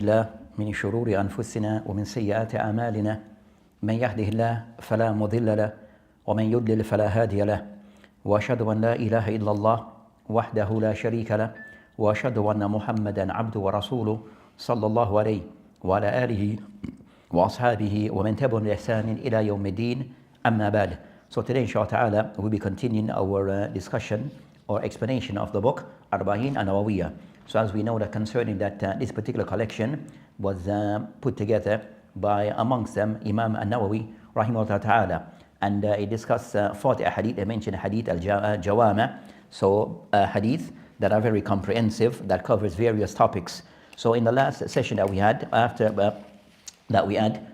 الله من شرور أنفسنا ومن سيئات أعمالنا من يهده الله فلا مضل له ومن يضلل فلا هادي له وأشهد أن لا إله إلا الله وحده لا شريك له وأشهد أن محمدا عبده ورسوله صلى الله عليه وعلى آله وأصحابه ومن تبعهم بإحسان إلى يوم الدين أما بعد. So today inshallah ta'ala we'll be continuing our discussion or explanation of the book Arba'in an-Nawawiyya. So as we know that concerning that this particular collection was put together by amongst them Imam an-Nawawi rahimahullah ta'ala, and he discussed 40 hadith. They mentioned hadith al-Jawama, so hadith that are very comprehensive, that covers various topics. So in the last session that we had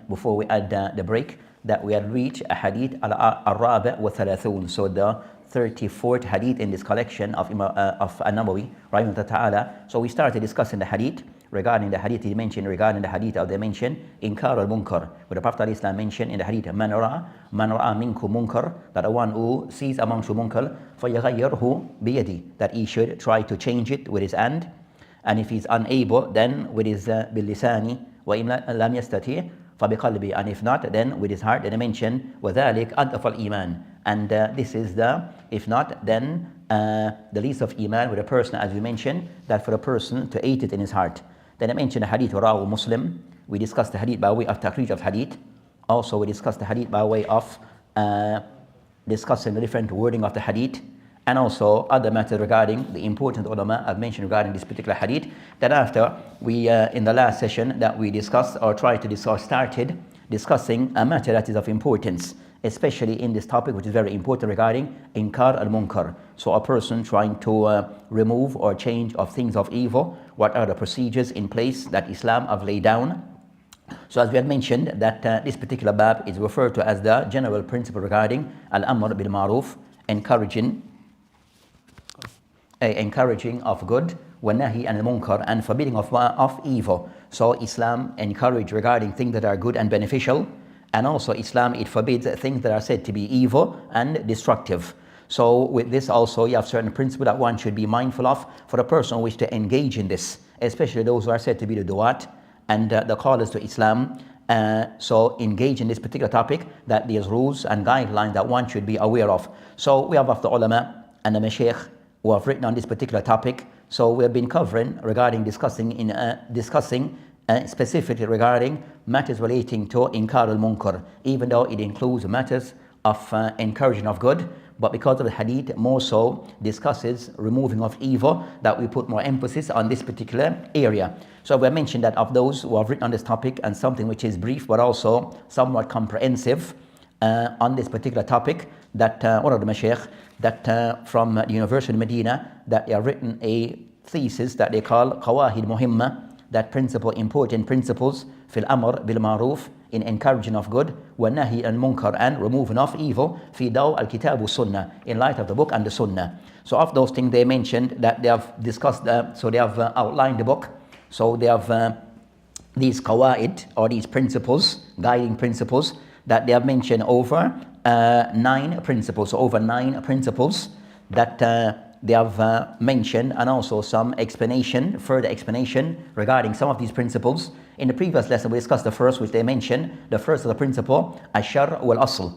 before we had the break, that we had reached a hadith al-Rabi' wa Thalathun, so the 34th hadith in this collection of an-Nawawi rahimahullah ta'ala. So we started discussing the hadith regarding the hadith he mentioned, regarding the hadith of the mention Inkar al-Munkar, where the Prophet ﷺ mentioned in the hadith Man ra'a minkum munkar, that the one who sees amongst you munkar فَيَغَيِّرْهُ بِيَدِهِ, that he should try to change it with his hand, and if he's unable then with his باللسان وَإِنْ لَمْ يَسْتَطِعْ فَبِقَلْبِهِ, and if not then with his heart. Then they mention وَذَلِكَ أَضْعَفُ الْإِيمَانِ, and this is the, if not then the least of iman with a person, as we mentioned, that for a person to hate it in his heart. Then I mentioned the hadith Rawahu Muslim. We discussed the hadith by way of takhrij of hadith. Also we discussed the hadith by way of discussing the different wording of the hadith, and also other matters regarding the important ulama I've mentioned regarding this particular hadith. Then after we in the last session that we discussed or tried to discuss, started discussing a matter that is of importance, especially in this topic, which is very important, regarding Inkar al-Munkar. So a person trying to remove or change of things of evil, what are the procedures in place that Islam have laid down. So as we had mentioned, that this particular bab is referred to as the general principle regarding al-amr bil ma'ruf, encouraging of good, wa nahi anil munkar, and forbidding of evil. So Islam encourage regarding things that are good and beneficial, and also Islam, it forbids things that are said to be evil and destructive. So with this also you have certain principles that one should be mindful of for a person who wishes to engage in this, especially those who are said to be the du'at and the callers to Islam. So engage in this particular topic, that there's rules and guidelines that one should be aware of. So we have of the ulama and the mashaykh who have written on this particular topic. So we have been covering regarding discussing specifically regarding matters relating to Inkar al-Munkar, even though it includes matters of encouraging of good, but because of the hadith more so discusses removing of evil, that we put more emphasis on this particular area. So we mentioned that of those who have written on this topic, and something which is brief but also somewhat comprehensive on this particular topic, that one of the mashaykh that from the University of Medina, that they have written a thesis that they call Qawaa'id Muhimma, that principle, important principles, fil amr bil ma'ruf, in encouraging of good, wa nahi al munkar, and removing of evil, fi daw al kitab wa sunnah, in light of the book and the sunnah. So of those things they mentioned that they have discussed, so they have outlined the book. So they have these qawaa'id, or these principles, guiding principles, that they have mentioned over 9 principles, so over 9 principles that they have mentioned, and also some explanation, further explanation regarding some of these principles. In the previous lesson we discussed the first, which they mentioned, the first of the principle, ash-shar' wal-asl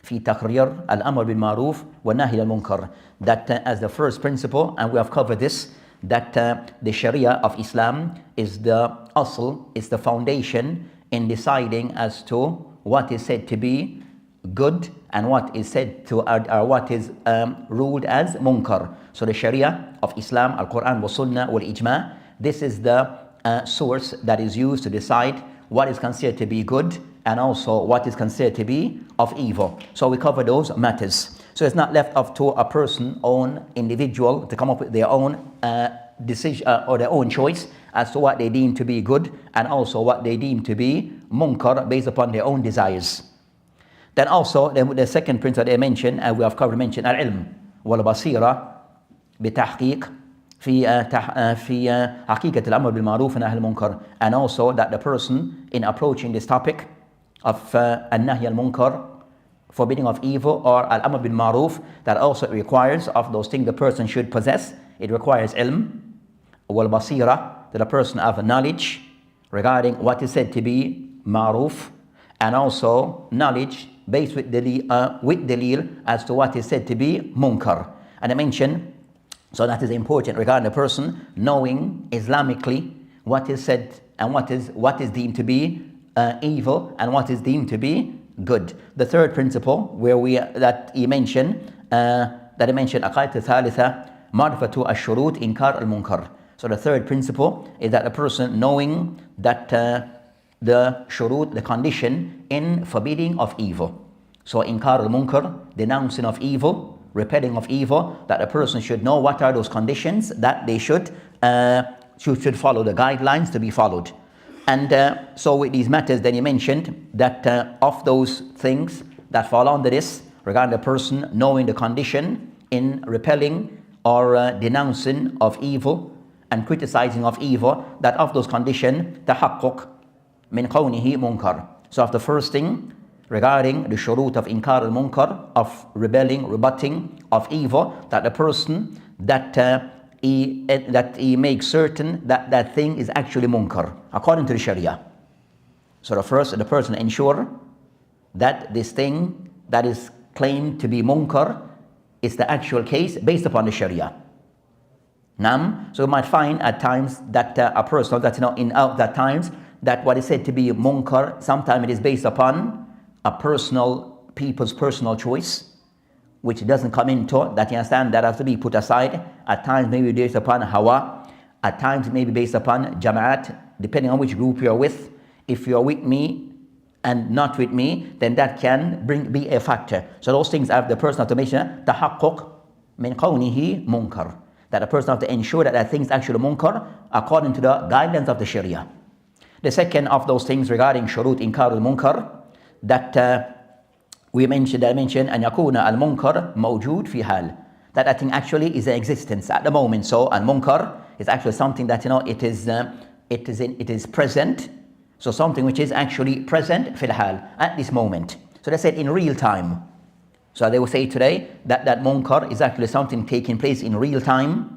fi taqrir al-amr bil ma'ruf wa nahy al-munkar, that as the first principle, and we have covered this, that the Sharia of Islam is the asl, is the foundation in deciding as to what is said to be good and what is said to what is ruled as munkar. So the Sharia of Islam, Al-Quran wa Sunnah wal Ijma', this is the source that is used to decide what is considered to be good and also what is considered to be of evil. So we cover those matters. So it's not left up to a person, own individual, to come up with their own decision or their own choice as to what they deem to be good and also what they deem to be munkar based upon their own desires. Then also the second principle they mentioned, and we have covered mentioned, al-ilm wal-basira bitahqiq fi haqiqat al-amr bil-ma'ruf wa nahy al-munkar, and also that the person in approaching this topic of an-nahy al-munkar, forbidding of evil, or al-amr bil-ma'ruf, that also requires of those things the person should possess. It requires ilm wal-basira, that a person have knowledge regarding what is said to be ma'ruf, and also knowledge based with dalil as to what is said to be munkar. And I mentioned, so that is important regarding the person knowing Islamically what is said and what is deemed to be evil and what is deemed to be good. The third principle that he mentioned, Aqaid al-Thalitha, Marfatu al-Shurut Inkar al-Munkar. So the third principle is that a person knowing that the shurut, the condition in forbidding of evil. So Inkar al-Munkar, denouncing of evil, repelling of evil, that a person should know what are those conditions that they should follow the guidelines to be followed. And so with these matters, then he mentioned that of those things that fall under this, regarding the person knowing the condition in repelling or denouncing of evil and criticizing of evil, that of those conditions, tahaqquq min qawnihi munkar. So of the first thing regarding the shurut of inkar al-munkar, of rebelling, rebutting of evil, that the person that he makes certain that that thing is actually munkar according to the Sharia. So the person ensure that this thing that is claimed to be munkar is the actual case based upon the Sharia. So you might find at times that a person that that times that what is said to be munkar, sometimes it is based upon people's personal choice, which doesn't come into that, you understand, that has to be put aside. At times maybe based upon hawa, at times maybe based upon jama'at, depending on which group you're with. If you're with me and not with me, then that can be a factor. So those things have the person have to mention tahaqquq min qawnihi munkar, that a person have to ensure that that thing is actually munkar according to the guidelines of the Sharia. The second of those things regarding shurut inkar al-munkar, that I mentioned an yakuna al-munkar mawjood fi hal, that I think actually is in existence at the moment. So al-munkar is actually something that it is present. So something which is actually present fil hal at this moment. So they said in real time. So they will say today that munkar is actually something taking place in real time.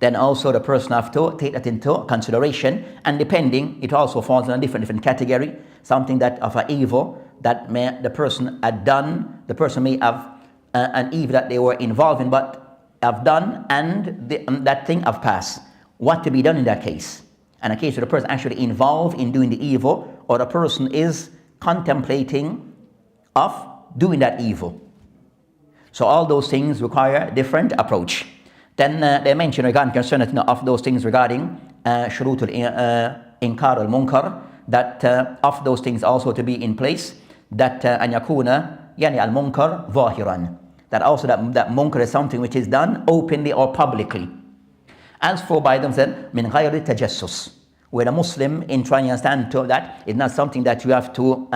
Then also the person have to take that into consideration, and depending, it also falls in a different category. Something that of an evil that the person had done, the person may have an evil that they were involved in but have done, and that thing have passed. What to be done in that case? And a case where the person actually involved in doing the evil, or the person is contemplating of doing that evil. So all those things require different approach. Then they mention regarding concern of those things regarding shurut al-inkar al-munkar, that of those things also to be in place, that an yakuna yani al-munkar zahiran, that also that munkar is something which is done openly or publicly. As for by themselves, min ghayri tajassus, where a Muslim in trying to understand to that is not something that you have to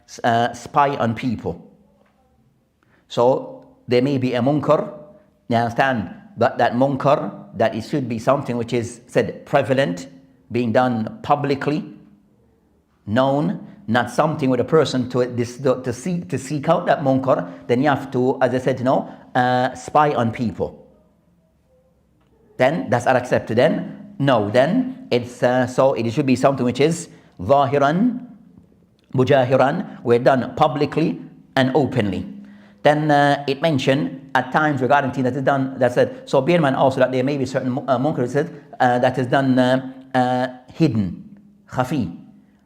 spy on people. So there may be a munkar, you understand, but that munkar, that it should be something which is said prevalent, being done publicly, known, not something with a person to seek out that munkar. Then you have to, as I said, spy on people. Then that's unaccepted. Then no, then it's so it should be something which is zahiran, mujahiran, where done publicly and openly. Then it mentioned at times regarding things that is done, that said, so bear in mind also that there may be certain munkar that is done hidden, khafi.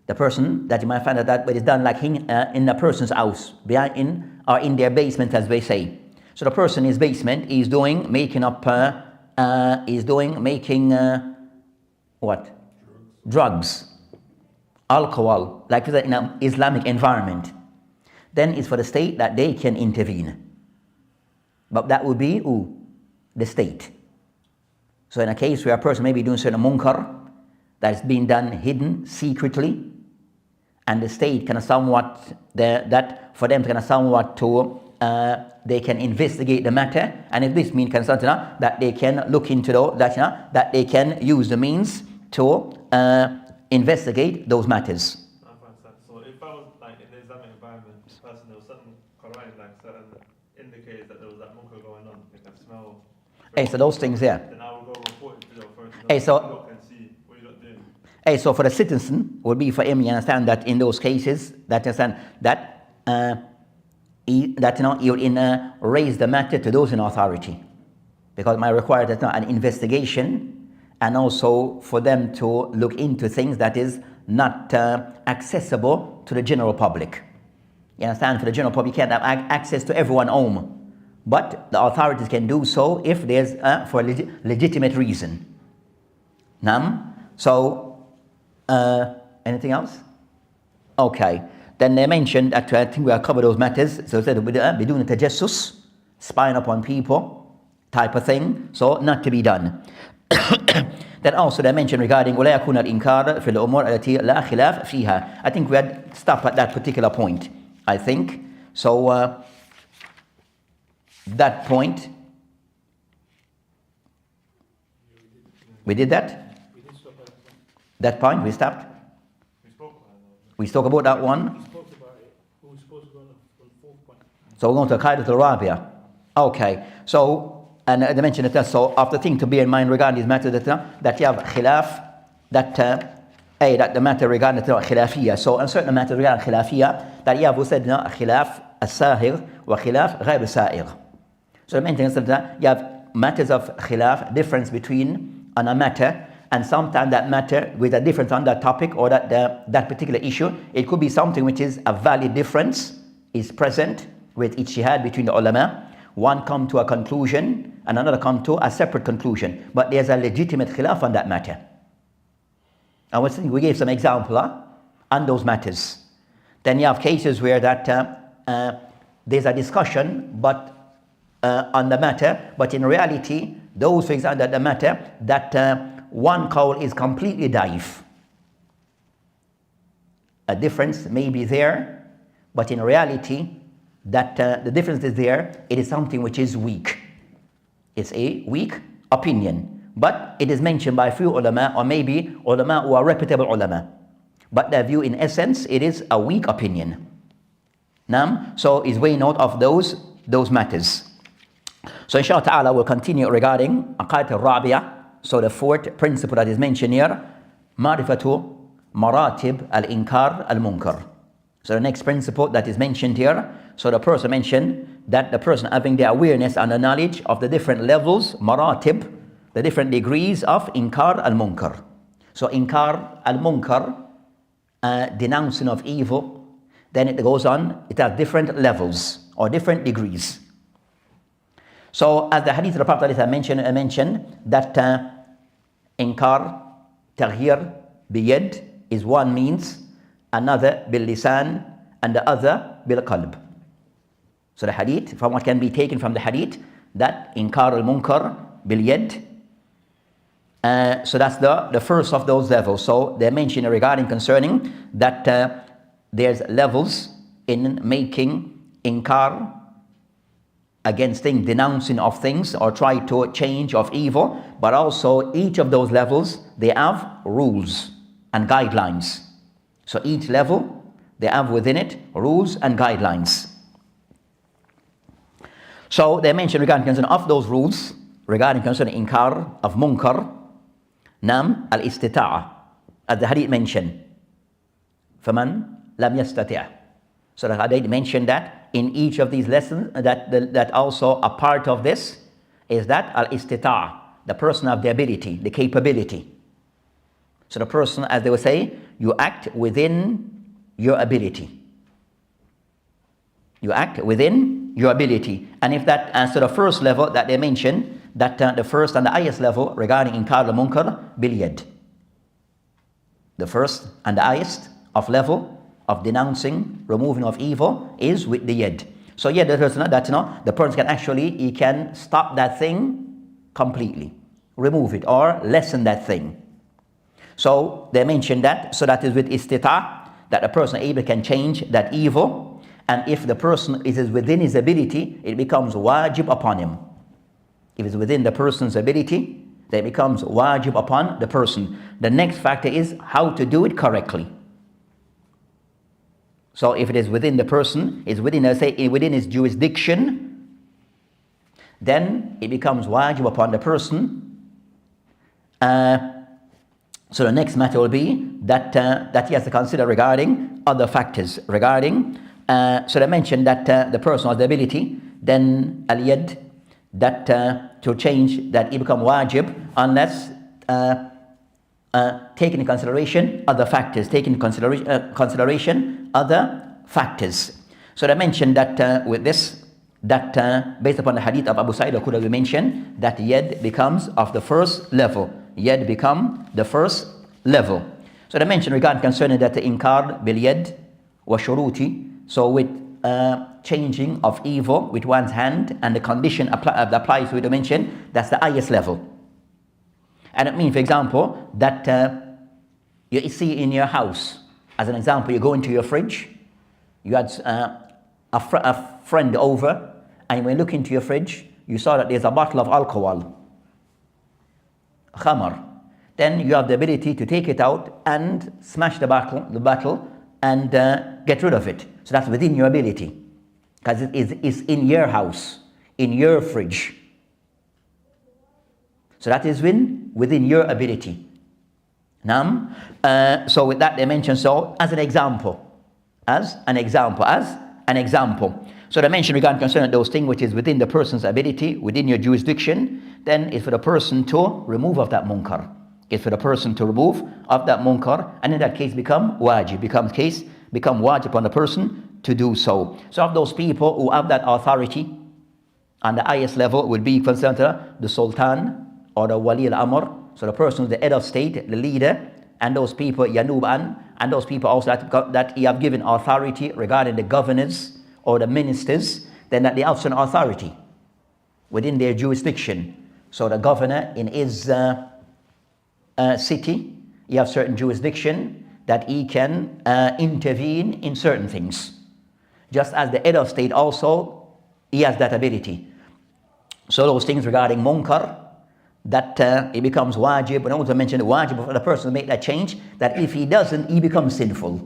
The person that you might find that it is done like in a person's house, in their basement, as they say. So the person in his basement is making what? Drugs, alcohol, like in an Islamic environment. Then it's for the state that they can intervene. But that would be the state. So in a case where a person may be doing certain munkar that's being done hidden, secretly, and the state can somewhat, that for them can somewhat to, they can investigate the matter, and if this means that they can look into that they can use the means to investigate those matters. So if I was like in the Islamic environment, person, there was certain Qawaa'id, like certain indicators that there was that munkar going on, you can smell. So those things, yeah. Then I will go report it to the authorities. So Can see what you're not doing. So for the citizen would be for him, you understand, that in those cases, that understand that he would raise the matter to those in authority, because it might require that an investigation, and also for them to look into things that is not accessible to the general public. You understand? For the general public, you can't have access to everyone home, but the authorities can do so if there's for a legitimate reason. So anything else? Okay. Then they mentioned that I think we have covered those matters. So they said be doing tajassus, spying upon people, type of thing. So not to be done. Then also they mentioned regarding ولا يكون الإنكار في الأمور التي لا خلاف فيها. I think we had stopped at that particular point, I think. So that point, we did that? That point we stopped? We spoke about that one? We spoke about it. We were supposed to go on the fourth point. So we're going to Qawaa'id al-Rabi'a. Okay. So, and they mentioned that so after thing to bear in mind regarding this matter that you have khilaf, that the matter regarding khilafiyya. So a certain matter regarding khilafiyya, that you have, we said khilaf as-sahir wa khilaf ghayr as-sa'ir. So they mentioned that you have matters of khilaf, difference between on a matter, and sometimes that matter with a difference on that topic or that particular issue, it could be something which is a valid difference is present with ijtihad between the ulama. One come to a conclusion and another come to a separate conclusion, but there's a legitimate khilaf on that matter. And we gave some example on those matters. Then you have cases where that there's a discussion but on the matter, but in reality those things under the matter that one qawl is completely daif. A difference may be there, but in reality that the difference is there, it is something which is weak. It's a weak opinion, but it is mentioned by few ulama, or maybe ulama who are reputable ulama, but their view in essence, it is a weak opinion. So is weighing out of those matters. So inshallah ta'ala we'll continue regarding Qawaa'id al-Rabi'a. So the fourth principle that is mentioned here, Ma'rifatu Maratib al-Inkar al-Munkar. So the next principle that is mentioned here, so the person mentioned that the person having the awareness and the knowledge of the different levels, maratib, the different degrees of Inkar al-Munkar. So Inkar al-Munkar, denouncing of evil, then it goes on, it has different levels or different degrees. So as the hadith of the Prophet mentioned that Inkar, Taghir, biyad is one means, another bil lisan, and the other bil qalb. So the hadith, from what can be taken from the hadith, that Inkar al-Munkar bil yad. So that's the first of those levels. So they mention regarding concerning that there's levels in making Inkar against things, denouncing of things or try to change of evil, but also each of those levels, they have rules and guidelines. So each level, they have within it rules and guidelines. So they mention regarding concern of those rules, regarding concerning Inkar of Munkar, al-istita'a, as the hadith mentioned, فَمَنْ لَمْ يَسْتَطِعْ. So the hadith mentioned that in each of these lessons, that also a part of this is that al-istita'a, the person have the ability, the capability. So the person, as they would say, you act within your ability. You act within your ability. And if that, so the first level that they mentioned, that the first and the highest level regarding Inkar al-Munkar bil yad. The first and the highest of level of denouncing, removing of evil is with the yad. So yeah, the person can actually, he can stop that thing completely, remove it or lessen that thing. So they mentioned that, so that is with istita', that the person able can change that evil, and if the person is within his ability, it becomes wajib upon him. If it's within the person's ability, then it becomes wajib upon the person. The next factor is how to do it correctly. So if it is within the person, is within, within his jurisdiction, then it becomes wajib upon the person So the next matter will be that he has to consider regarding other factors. Regarding, so they mentioned that the person has the ability, then al-yad, that to change, that it become wajib unless taking into consideration other factors, taking into consideration other factors. So they mentioned that with this, that based upon the hadith of Abu Sa'id al-Khudri, we mentioned that yad becomes of the first level. Yad become the first level. So they mentioned regarding concerning that the inkar bil yad wa shuruti, so with changing of evil with one's hand and the condition applies to it, to mention that's the highest level. And it means, for example, that you see in your house, as an example, you go into your fridge, you had a friend over, and when you look into your fridge, you saw that there's a bottle of alcohol, khamar. Then you have the ability to take it out and smash the bottle and get rid of it. So that's within your ability, because it is in your house, in your fridge. So that is within your ability. So with that they mention, so as an example. So they mention regarding concerning those things which is within the person's ability, within your jurisdiction, then it's for the person to remove of that munkar. It's for the person to remove of that munkar, and in that case become wajib, become wajib upon the person to do so. So of those people who have that authority on the highest level would be concerned to the sultan or the wali al-amr, so the person, the head of state, the leader, and those people yanuban, and those people also that he have given authority regarding the governors or the ministers, then that they have certain authority within their jurisdiction. So the governor in his city, he has certain jurisdiction that he can intervene in certain things. Just as the head of state also, he has that ability. So those things regarding munkar, that it becomes wajib, and I also mentioned the wajib for the person to make that change, that if he doesn't, he becomes sinful.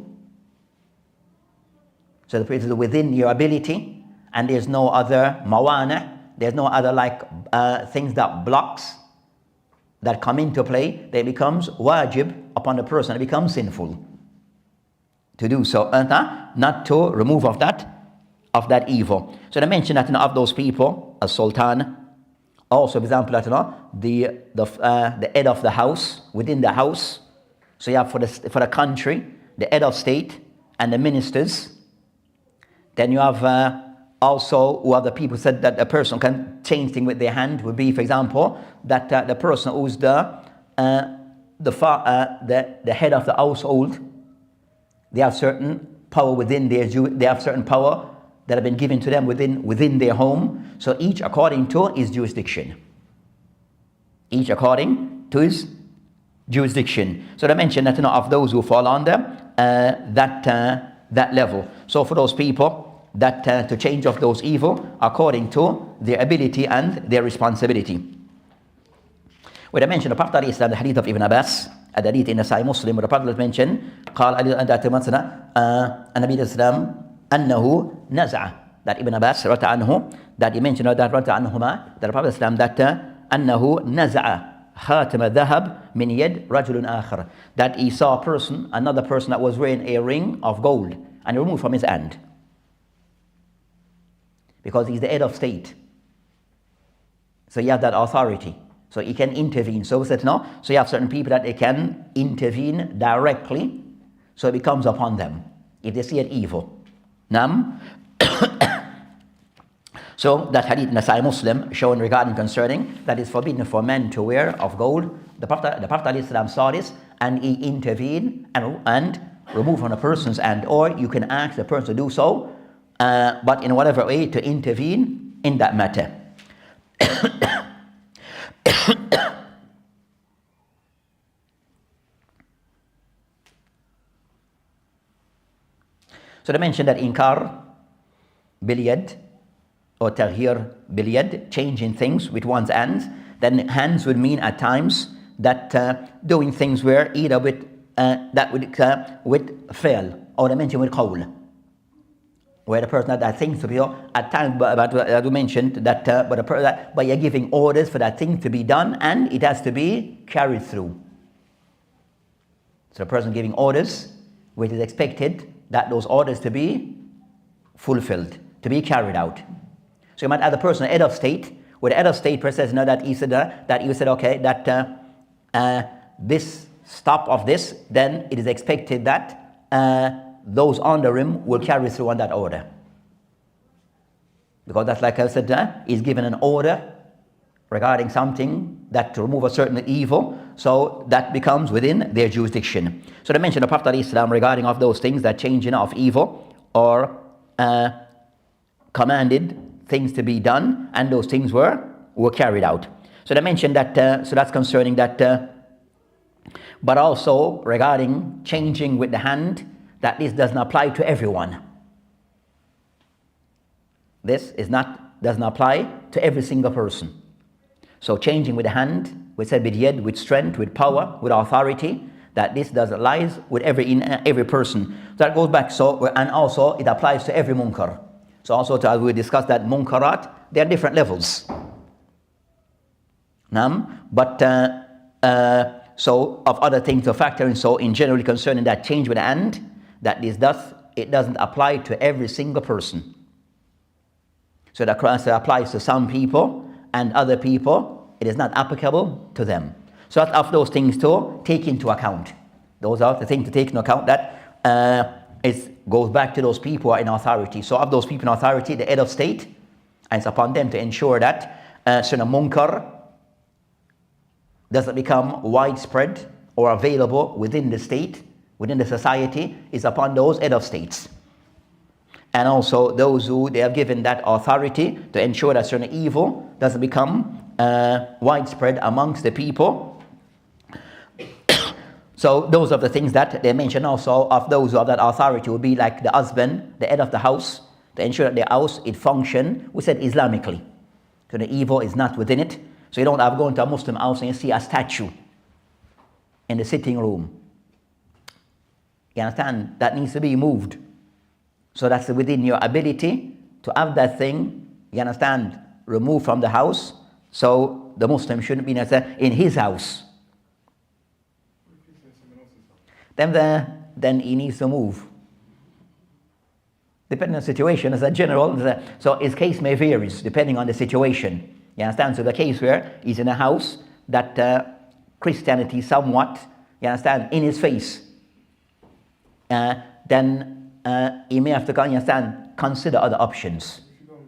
So the person is within your ability, and there's no other mawana, there's no other things that blocks, that come into play, that it becomes wajib upon the person, it becomes sinful to do so, not to remove of that evil. So they mention that of those people, a sultan, also, for example, the head of the house, within the house. So you have for the country, the head of state and the ministers. Then you have also who other people said that a person can change things with their hand would be, for example, that the person who's the head of the household, they have certain power within they have certain power that have been given to them within their home. So each according to his jurisdiction. Each according to his jurisdiction. So they mention that of those who fall under that level. So for those people that to change of those evil according to their ability and their responsibility. When I mentioned the Prophet Islam, the hadith of Ibn Abbas, the hadith in the Sahih Muslim, where the Prophet mentioned, قال النبي الإسلام أنه نزع, that Ibn Abbas رضي عنه, that he mentioned that رضي عنهما, that the Prophet Islam, that أنه نزع خاتم ذهب من يد رجل آخر, that he saw another person that was wearing a ring of gold, and he removed from his hand, because he's the head of state. So he has that authority, so he can intervene. So we said no. So you have certain people that they can intervene directly, so it becomes upon them if they see an evil. So that hadith in the Sahih Muslim showing regarding concerning that it's forbidden for men to wear of gold. The Prophet saw this, and he intervened and removed from a person's hand, or you can ask the person to do so, but in whatever way to intervene in that matter. So they mentioned that inkar bil yad or taghir bil yad, changing things with one's hands. Then hands would mean at times that doing things where either with fail, or they mentioned with qawl, where the person that things to be at times, but we mentioned that but you're giving orders for that thing to be done, and it has to be carried through. So the person giving orders, which is expected that those orders to be fulfilled, to be carried out. So you might have the person, head of state, where the head of state person says, no, that he said, okay, that this stop of this, then it is expected that those under him will carry through on that order. Because that's like I said, he's given an order regarding something that to remove a certain evil, so that becomes within their jurisdiction. So they mentioned the Prophet ﷺ regarding of those things that changing of evil or commanded things to be done, and those things were carried out. So they mentioned that, so that's concerning that, but also regarding changing with the hand, that this does not apply to everyone. This doesn't apply to every single person. So changing with the hand, we said with yad, with strength, with power, with authority, that this does lies with every person. So that goes back. So and also it applies to every munkar. So also as we discussed that munkarat, there are different levels. But so of other things to factor in. So in general concerning that change with the hand, that it doesn't apply to every single person. So that applies to some people, and other people, it is not applicable to them. So that's of those things to take into account. Those are the things to take into account, that it goes back to those people who are in authority. So of those people in authority, the head of state, and it's upon them to ensure that certain munkar doesn't become widespread or available within the state, within the society, is upon those head of states. And also those who they have given that authority to ensure that certain evil doesn't become widespread amongst the people. So those are the things that they mention also of those who have that authority will be like the husband, the head of the house, to ensure that the house, it function, we said Islamically. So the evil is not within it. So you don't have going to a Muslim house and you see a statue in the sitting room. You understand? That needs to be moved. So that's within your ability to have that thing, you understand, removed from the house. So the Muslim shouldn't be in his house. Then he needs to move. Depending on the situation, as a general, so his case may vary depending on the situation. You understand? So the case where he's in a house that Christianity somewhat, you understand, in his face, then he may have to consider other options. If you go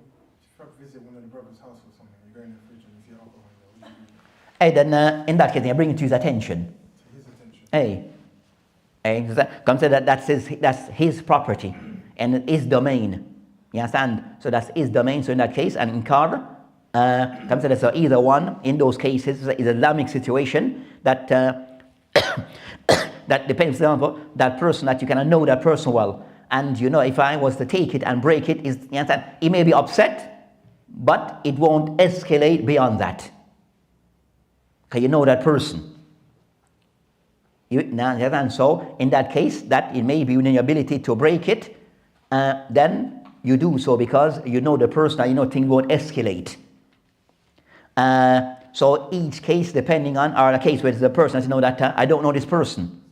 visit one of the brother's house or something, you go in the fridge and you see alcohol in there, then in that case, you bring it to his attention. to his attention. Consider that's his property and his domain. You understand? So that's his domain. So in that case, and inkar, consider so either one in those cases is an Islamic situation that that depends on that person, that you cannot know that person well. And you know, if I was to take it and break it, he may be upset, but it won't escalate beyond that. Because you know that person. And so in that case, that it may be within your ability to break it, then you do so because you know the person and you know things won't escalate. So each case, depending on, or a case where there's a person that you know that I don't know this person.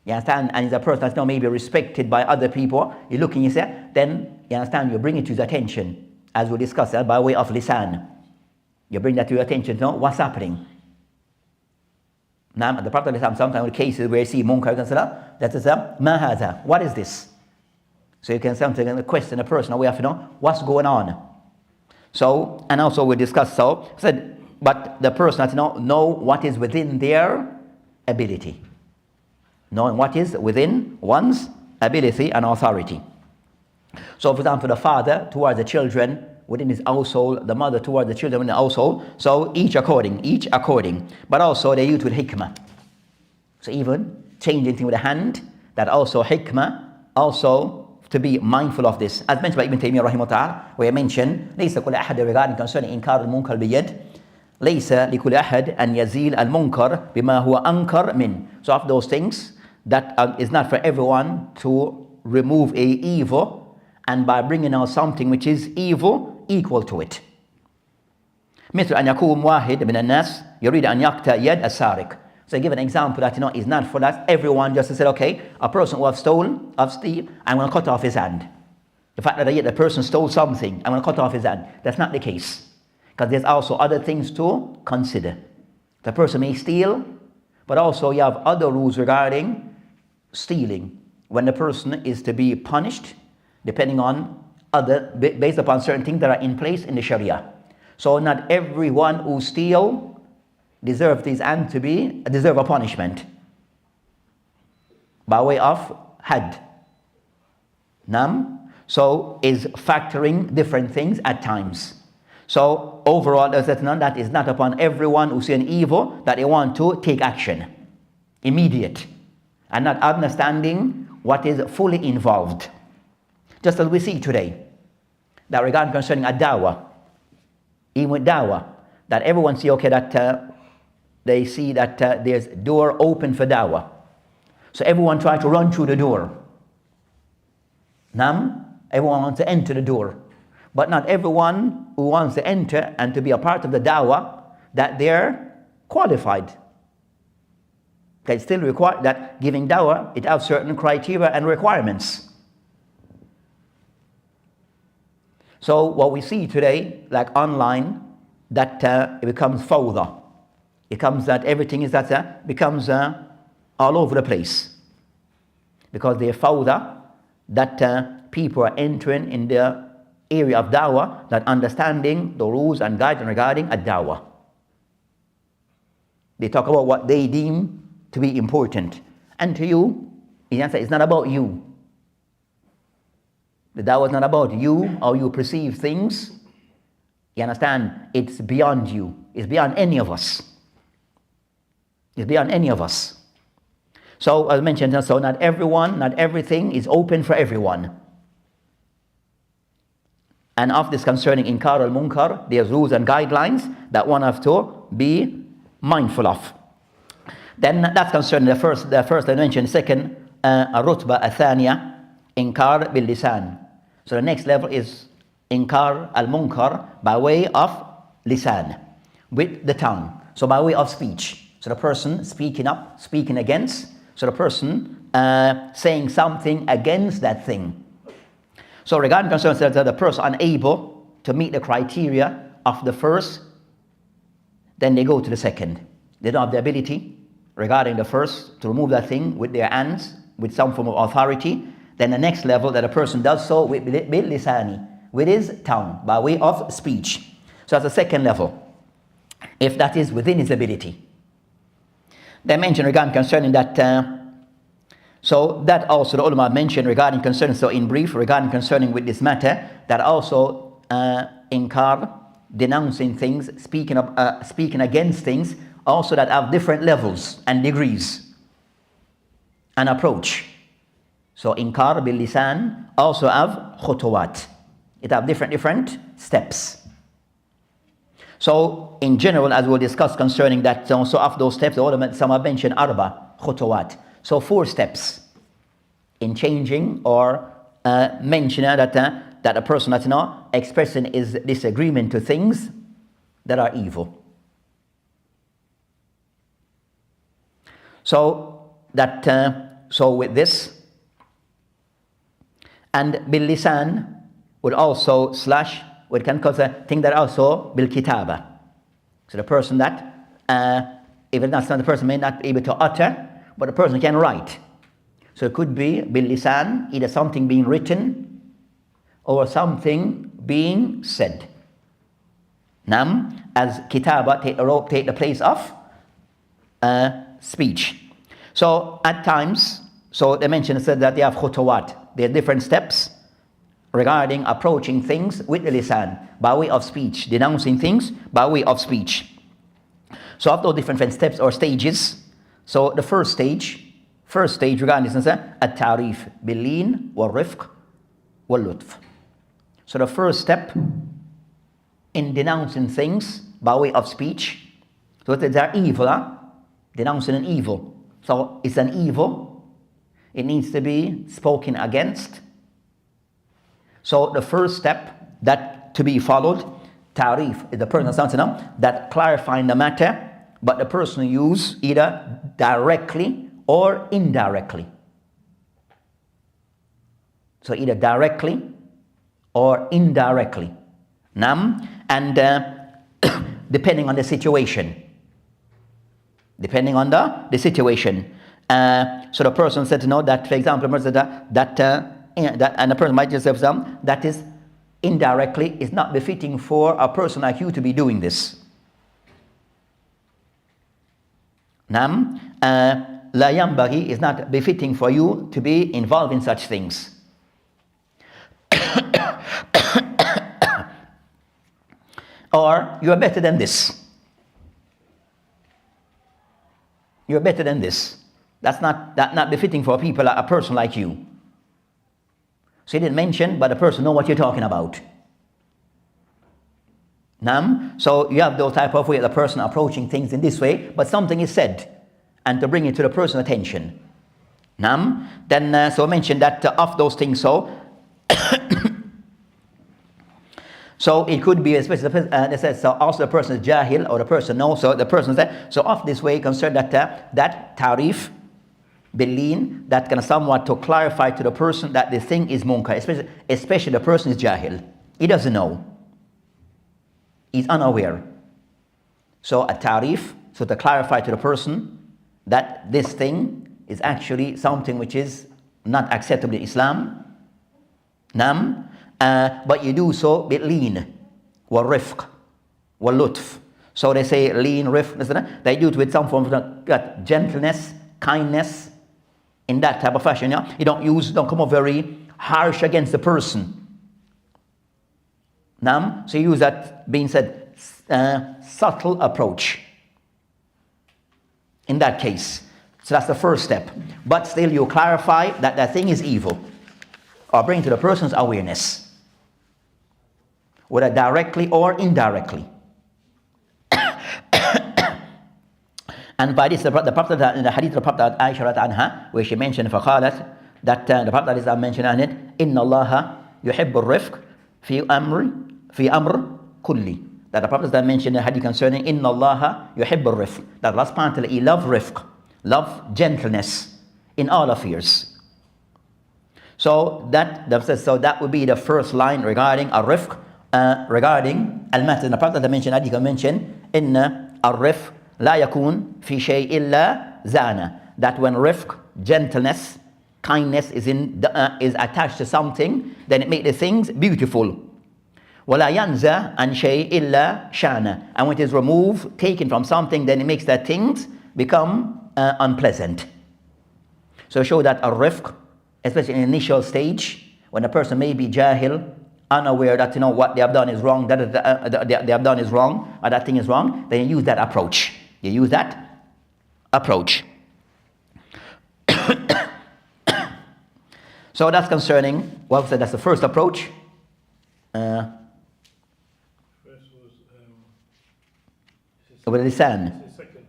You understand? And it's a person that's now maybe respected by other people. You look and you say, then you understand, you bring it to his attention, as we discussed by way of lisan. You bring that to your attention to know what's happening. Now, the Prophet sometimes with cases where you see munkar, that is ma hadha, what is this? So you can sometimes question a person, we have to know what's going on. So, and also we discussed said, but the person has to know what is within their ability. Knowing what is within one's ability and authority. So for example, the father towards the children within his household, the mother towards the children in the household, so each according. But also they use with hikmah. So even changing things with the hand, that also hikmah, also to be mindful of this. As mentioned by Ibn Taymiyyah rahimahullah, where he mentioned, ليس كل أحد regarding concerning إنكار المنكر بيد ليس لكل أحد أن يزيل المنكر بما هو أنكر من. So of those things, that is not for everyone to remove a evil and by bringing out something which is evil equal to it. مثل أن يكون واحد من الناس يريد أن يقطع يد السارق. So I give an example that is not for that everyone just said, okay, a person who have stolen, I'm going to cut off his hand. The fact that the person stole something, I'm going to cut off his hand. That's not the case. Because there's also other things to consider. The person may steal, but also you have other rules regarding stealing. When the person is to be punished, depending on based upon certain things that are in place in the Sharia. So not everyone who steals deserve a punishment by way of had. So is factoring different things at times. So overall, that is not upon everyone who see an evil that they want to take action, immediate, and not understanding what is fully involved. Just as we see today, that regarding concerning a dawah, even with dawah, that everyone see, okay, that they see that there's door open for dawah. So everyone try to run through the door. Everyone wants to enter the door. But not everyone who wants to enter and to be a part of the dawah, that they're qualified. They still require that giving dawah, it has certain criteria and requirements. So what we see today, like online, that it becomes fawda. It comes that everything is becomes all over the place. Because they're fawda, that people are entering in the area of dawah, not understanding the rules and guidance regarding a dawah. They talk about what they deem to be important. And to you, the answer is not about you. The dawah is not about you, how you perceive things. You understand? It's beyond you. It's beyond any of us. It's beyond any of us. So as mentioned, so not everything is open for everyone. And of this concerning inkar al-munkar, there's rules and guidelines that one have to be mindful of. Then that's concerning the first I mentioned. Second, rutba athaniya, inkar bil lisan. So the next level is inkar al-munkar by way of lisan, with the tongue. So by way of speech. So the person speaking up, speaking against. So the person saying something against that thing. So regarding concerns that the person unable to meet the criteria of the first, then they go to the second. They don't have the ability regarding the first to remove that thing with their hands, with some form of authority. Then the next level that a person does so with lisani, with his tongue, by way of speech. So that's the second level, if that is within his ability. They mention regarding concerning that, so that also the ulama mentioned regarding concerning, so in brief, regarding concerning with this matter, that also inkar, denouncing things, speaking against things, also that have different levels and degrees and approach. So inkar bil lisan also have khutuwat. It have different steps. So in general, as we'll discuss concerning that, so of those steps, some have mentioned arba khutuwat. So 4 steps in changing or mentioning that a person that's not expressing his disagreement to things that are evil. So that so with this, and bil lisan would also slash, we can cause a thing that also bil kitaba. So the person that even that's not the person may not be able to utter, but the person can write. So it could be bil lisan, either something being written or something being said. As kitaba take the place of speech. So at times, so they mentioned said that they have khutuwat. There are different steps regarding approaching things with the lisan, by way of speech, denouncing things by way of speech. So of those different steps or stages, so the first stage regarding this, at-ta'rif bil-lin wal-rifq wal-lutf. So the first step in denouncing things by way of speech, so that they're evil, denouncing an evil. So it's an evil, it needs to be spoken against. So the first step that to be followed, ta'rif, is the person that clarifying the matter but the person use either directly or indirectly. So either directly or indirectly. Nam, and depending on the situation. Depending on the situation. So the person said to know that, for example, and the person might just say that is indirectly is not befitting for a person like you to be doing this. Nam, la yambaghi is not befitting for you to be involved in such things. Or you are better than this. You are better than this. That's not befitting for people, a person like you. So he didn't mention, but the person know what you're talking about. Nam. So you have those type of way, the person approaching things in this way, but something is said, and to bring it to the person's attention. Nam. Then so I mentioned that of those things. So so it could be, especially they said, so also the person is jahil, or the person knows. So the person said, so of this way concerned that tarif, bilin, that can somewhat to clarify to the person that the thing is munkar, especially the person is jahil. He doesn't know. He's unaware. So a tarif, so to clarify to the person that this thing is actually something which is not acceptable in Islam. Nam. But you do so with lean, wa rifq, wa lutf. So they say lean, rifq, they do it with some form of gentleness, kindness, in that type of fashion. Yeah? You don't come up very harsh against the person. Nam, so you use that, being said, subtle approach. In that case. So that's the first step. But still you clarify that that thing is evil, or bring to the person's awareness, whether directly or indirectly. And by this, the Prophet in the Hadith of the Prophet Aisha anha, where she mentioned فقالت, that the Prophet is mentioned on it, إن الله يحب الرفق في أمر كلي. That the Prophet mentioned in the Hadith concerning إن الله يحب الرفق. That Allah subhanahu wa ta'ala, He love rifq, love gentleness in all affairs. So that would be the first line regarding a rifq. Regarding al-math, the Prophet mentioned, Hadith mentioned, inna ar-rifq la yakun fi shay illa zana. That when rifq, gentleness, kindness is attached to something, then it makes the things beautiful. Wala yanza an shay illa shana. And when it is removed, taken from something, then it makes that things become unpleasant. So show that ar-rifq, especially in the initial stage, when a person may be jahil, unaware that what they have done is wrong, that they have done is wrong, or that thing is wrong, then you use that approach. You use that approach. So that's concerning, well, so that's the first approach. First was With lisan. second.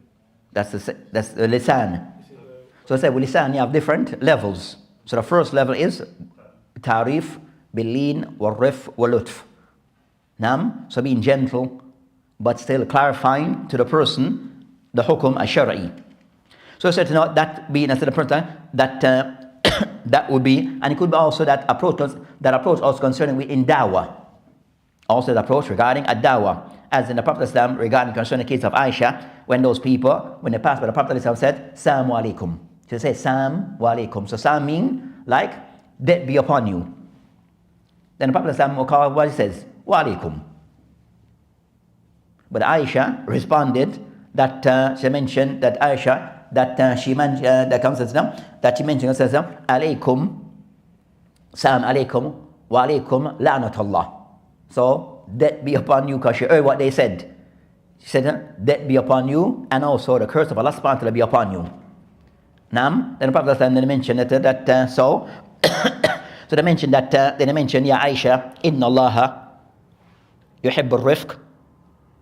That's the lisan. So I said with lisan you have different levels. So the first level is tarif, bilin, wa rif, wa lutf. Nam, so being gentle, but still clarifying to the person the hukum ash-shar'i. So I said that being as the person that that would be, and it could be also that approach also concerning in dawah. Also the approach regarding ad-dawah, as in the Prophet Islam regarding concerning the case of Aisha, when those people, when they passed by the Prophet Islam said, Salamu alaikum. So they say, Salamu alaikum. So Salam mean like, death be upon you. Then the Prophet Islam will call what he says, wa alaikum. But Aisha responded that she mentioned that Aisha, that she mentioned, that she mentioned, says, alaikum, salam alaikum, wa alaikum la'natullah. So, death be upon you, because she heard what they said. She said, death be upon you, and also the curse of Allah subhanahu wa ta'ala be upon you. Nam, then the Prophet then mentioned that so they mentioned that, then they mentioned, Ya Aisha, inna Allah yuhibbu rifq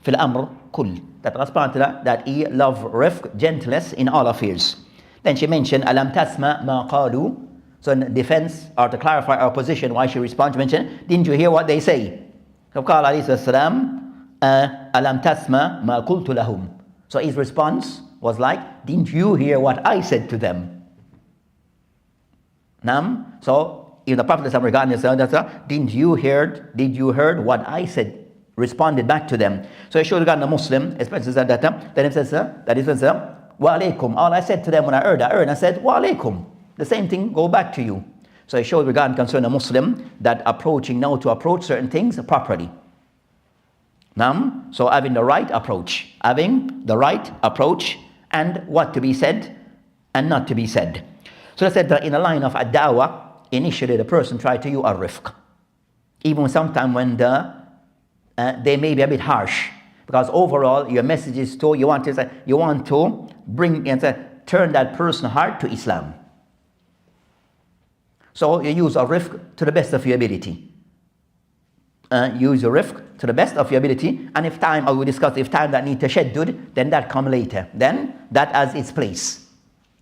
fil amr kull. That Allah subhanahu wa ta'ala, that He love rifq, gentleness in all affairs. Then she mentioned, alam tasma ma qalu. So in defense, or to clarify our position, why she responds, she mentioned, didn't you hear what they say? So قال عليه السلام, alam tasma ma qultu lahum. So his response was like, didn't you hear what I said to them? So in the Prophet regarding this, did you heard what I said? Responded back to them. So it shows regarding the Muslim, especially that then it says that it says wa alaikum. All I said to them when I heard, I said wa alaikum. The same thing go back to you. So it shows regarding concern a Muslim that approaching now to approach certain things properly. So having the right approach, and what to be said and not to be said. So I said that in a line of ad-dawah, initially the person tried to use al-rifq, even sometimes when they may be a bit harsh, because overall your message is to you want to bring and turn that person's heart to Islam. So you use al-rifq to the best of your ability. Use your rifq to the best of your ability, and if time, I will discuss, if time that need tashaddud, then that come later. Then that has its place.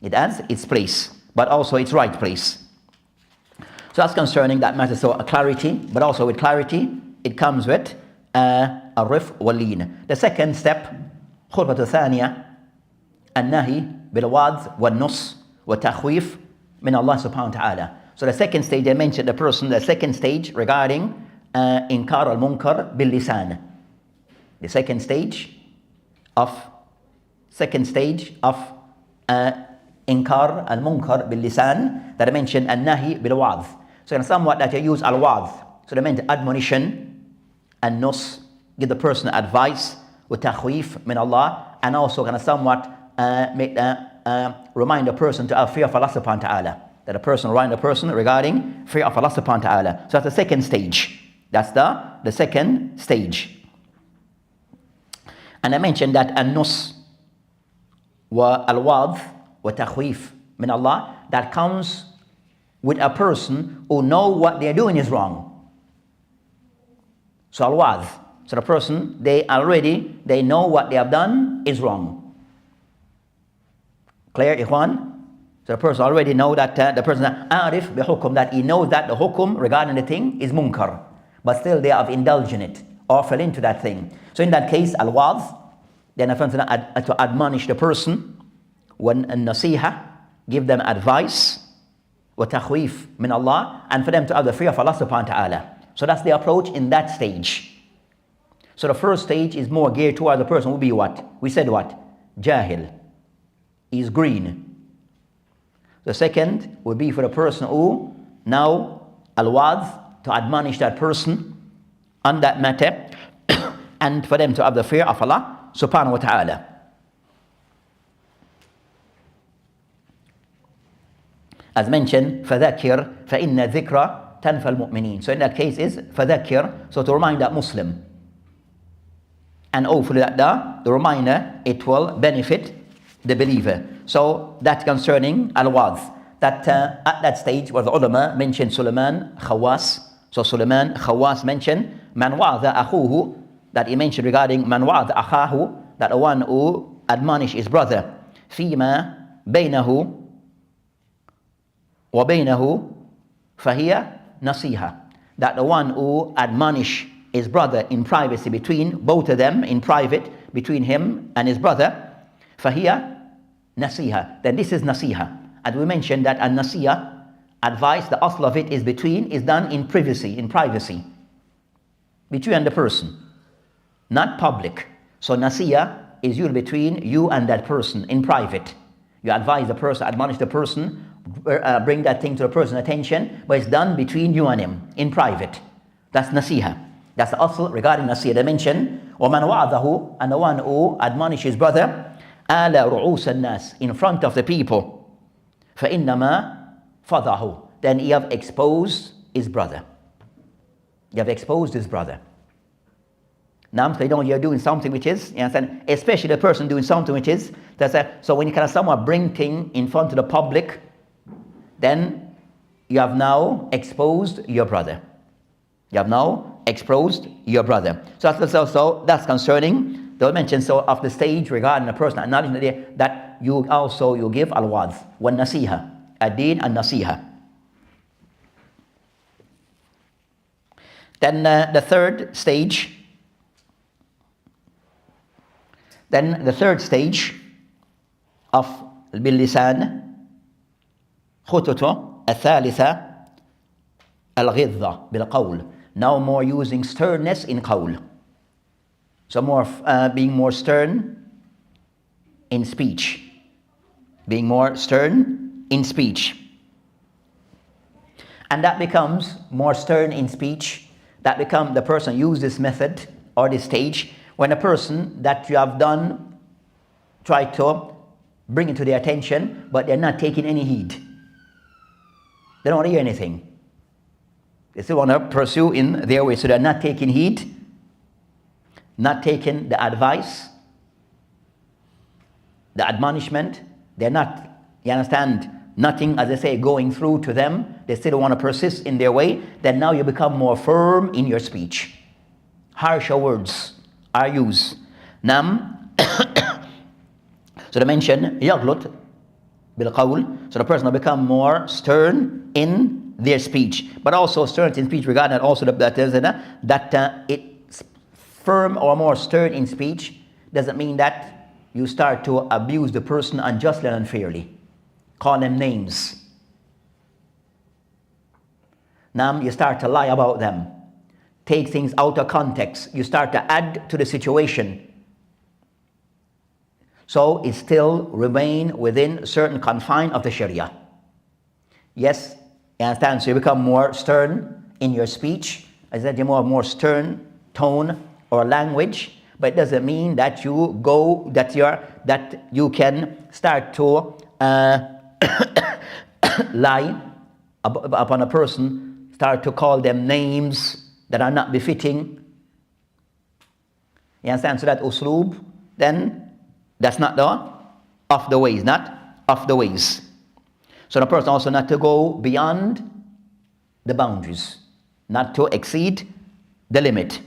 It has its place, but also its right place. So that's concerning that matter. So a clarity, but also with clarity, it comes with a rifq wal-lin. The second step, khutbatu thaniya, an-nahi bil-wadh wal-nus wa-takhwif min Allah subhanahu wa ta'ala. So the second stage, I mentioned the second stage regarding inkar al-munkar bil-lisan. The second stage of inkar al-munkar bil-lisan, that I mentioned an-nahi bil-wadh. So somewhat that you use al-wadh. So they meant admonition, and nus, give the person advice, with takhwif min Allah, and also kind of somewhat remind the person to have fear of Allah subhanahu wa ta'ala. That a person remind the person regarding fear of Allah subhanahu wa ta'ala. So that's the second stage. That's the second stage. And I mentioned that an-nus wa al-wadh wa takhwif min Allah, that comes with a person who know what they're doing is wrong. So al-wadh, so the person, they know what they have done is wrong. Clear, ikhwan? So the person already know that the person arif bi hukum, that he knows that the hukum regarding the thing is munkar, but still they have indulged in it or fell into that thing. So in that case, al-wadh, then to admonish the person, when an-nasiha, give them advice, wa takhwif min Allah, and for them to have the fear of Allah subhanahu wa ta'ala. So that's the approach in that stage. So the first stage is more geared towards the person who be what? We said what? Jahil. He's green. The second would be for the person who now al-wadh, to admonish that person on that matter and for them to have the fear of Allah subhanahu wa ta'ala. As mentioned, فَذَكِّرْ فَإِنَّ الذِّكْرَ تَنْفَى الْمُؤْمِنِينَ. So in that case is فَذَكِّرْ, so to remind that Muslim. And hopefully that the reminder, it will benefit the believer. So that concerning al-wadh, that at that stage was the ulama mentioned Sulaiman Khawas. So Sulaiman Khawas mentioned man wa'adha akhuhu, that he mentioned regarding man wa'adha akhahu, that the one who admonish his brother, fima baynahu wa baynahu fahiya nasiha, that the one who admonish his brother in privacy, between both of them in private, between him and his brother, fahiya nasiha, then this is nasiha. And we mentioned that a nasiha, advice, the asl of it is done in privacy, between the person, not public. So nasiha is usually between you and that person in private. You advise the person, admonish the person, bring that thing to the person's attention, but it's done between you and him in private. That's nasiha. That's the asl regarding nasiha. They mention وَمَنْ وَعَذَهُ, and the one who admonishes his brother ala ru'us an-nas, in front of the people, فَإِنَّمَا فَضَحُ, then he have exposed his brother. You have exposed his brother. Now, so you're doing something which is, especially the person doing something which is, so when you kind of somewhat bring thing in front of the public, then you have now exposed your brother. You have now exposed your brother. So that's concerning, they'll mention so of the stage regarding a person acknowledging that you give al-wadh, wa nasiha, ad-din and nasiha. Then the third stage, Then the third stage of باللسان خطوة الثالثة الغضة بالقول. Now more using sternness in qawl. So more being more stern in speech. Being more stern in speech. And that becomes more stern in speech. That becomes the person use this method or this stage when a person that you have done try to bring it to their attention, but they're not taking any heed. They don't want to hear anything. They still want to pursue in their way, so they're not taking heed, not taking the advice, the admonishment. They're not, you understand, nothing, as they say, going through to them. They still want to persist in their way. Then now you become more firm in your speech. Harsher words are used. Nam. So they mention يغلط بالقول. So the person will become more stern in their speech, but also stern in speech regarding also that it's firm or more stern in speech doesn't mean that you start to abuse the person unjustly and unfairly. Call them names. Now you start to lie about them. Take things out of context. You start to add to the situation. So it still remain within certain confine of the Sharia. Yes, you understand? So you become more stern in your speech. As that you more stern tone or language, but it doesn't mean that you go that you can start to lie upon a person, start to call them names that are not befitting. You understand? So that usloob, then that's not off the ways, not off the ways. So the person also not to go beyond the boundaries, not to exceed the limit.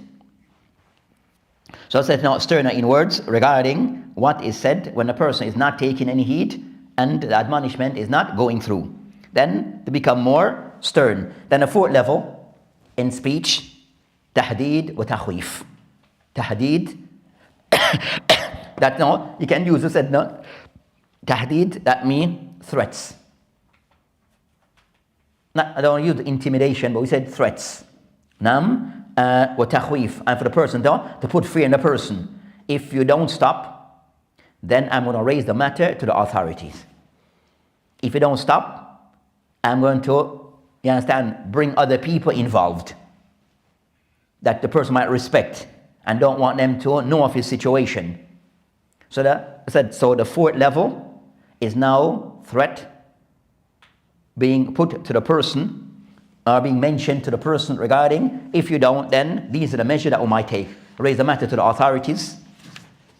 So it says now sterner in words regarding what is said when a person is not taking any heed and the admonishment is not going through. Then to become more stern. Then a fourth level in speech, tahdid wa takhwif. Tahdid, that no, you can use this said no. Tahdid, that means threats. Not, I don't use intimidation, but we said threats. Nam wa takhwif, and for the person to put fear in the person. If you don't stop, then I'm going to raise the matter to the authorities. If you don't stop, I'm going to, you understand, bring other people involved that the person might respect and don't want them to know of his situation. So the fourth level is now threat being put to the person or being mentioned to the person regarding, if you don't, then these are the measures that we might take. Raise the matter to the authorities.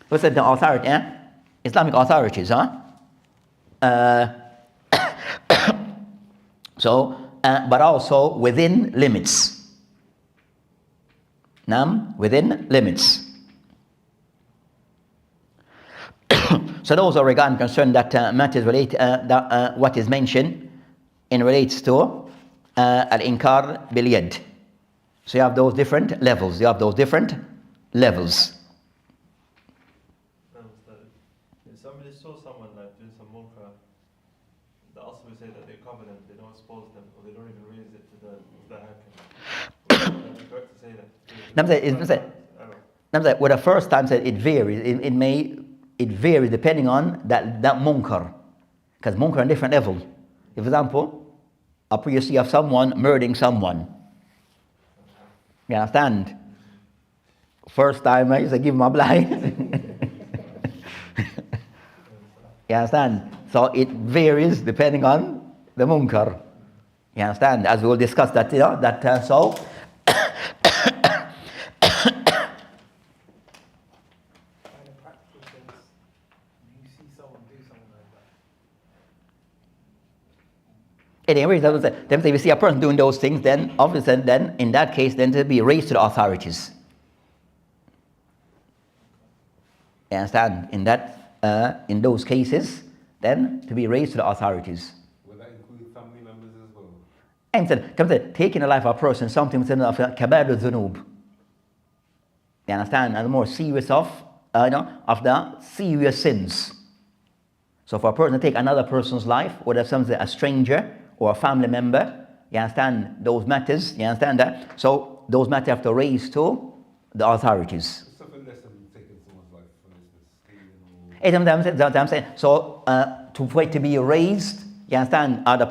What's that, the authority? Islamic authorities, huh? But also within limits. Within limits. So those are regarding concern that matters relate what is mentioned in relates to al-inkar bil-yad. So you have those different levels. If somebody saw someone like doing some munkar, the also will say that they cover them, they don't expose them, or they don't even raise it to the hakim. Would it be correct to say that? With the first time said it varies. It varies depending on that munkar, because munkar are different levels. For example, you see of someone murdering someone. You understand? First time I used to give him a blind. You understand? So it varies depending on the munkar. You understand? As we will discuss that, so. Anyway, then if you see a person doing those things, then obviously, then in that case, then to be raised to the authorities. You understand? In those cases, then to be raised to the authorities. Will that include family members as well? And taking the life of a person, something of kabair al-dhunub. You understand? And the more serious of of the serious sins. So for a person to take another person's life, whether something a stranger or a family member, you understand those matters, you understand that? So those matters have to raise to the authorities. Something less than taking someone's life, for instance, stealing or... That's what I'm saying. So for it to be raised, you understand, how the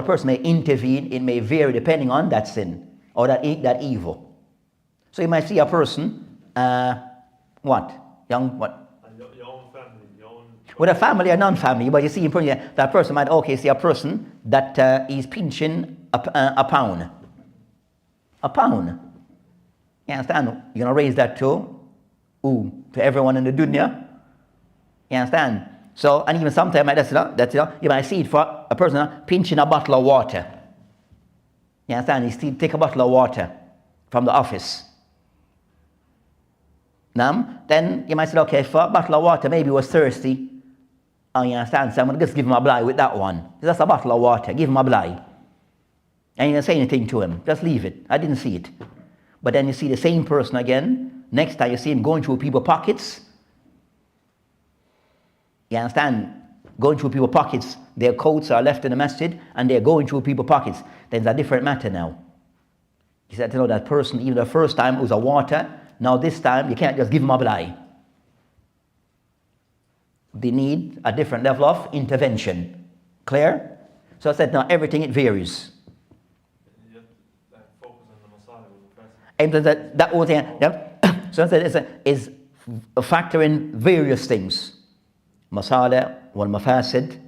person may intervene, it may vary depending on that sin or that evil. So you might see a person, Your own family, your own... with a family or non-family, but you see that person might see a person that is pinching a pound. A pound. You understand? You're going to raise that to everyone in the dunya. You understand? So, and even sometimes you might see it for a person pinching a bottle of water. You understand? He still take a bottle of water from the office. Now, then you might say, okay, for a bottle of water, maybe he was thirsty. Oh, you understand? So I'm going to just give him a blight with that one. Just a bottle of water, give him a blight. And you didn't say anything to him. Just leave it. I didn't see it. But then you see the same person again. Next time you see him going through people's pockets. You understand? Going through people's pockets. Their coats are left in the masjid and they're going through people's pockets. Then it's a different matter now. You said to know that person, even the first time it was a water. Now this time you can't just give him a blight. They need a different level of intervention. Clear? So I said now everything it varies. You have to focus on the masala. And that whole thing, yeah. So I said is factoring various things. Masala wal mafasid,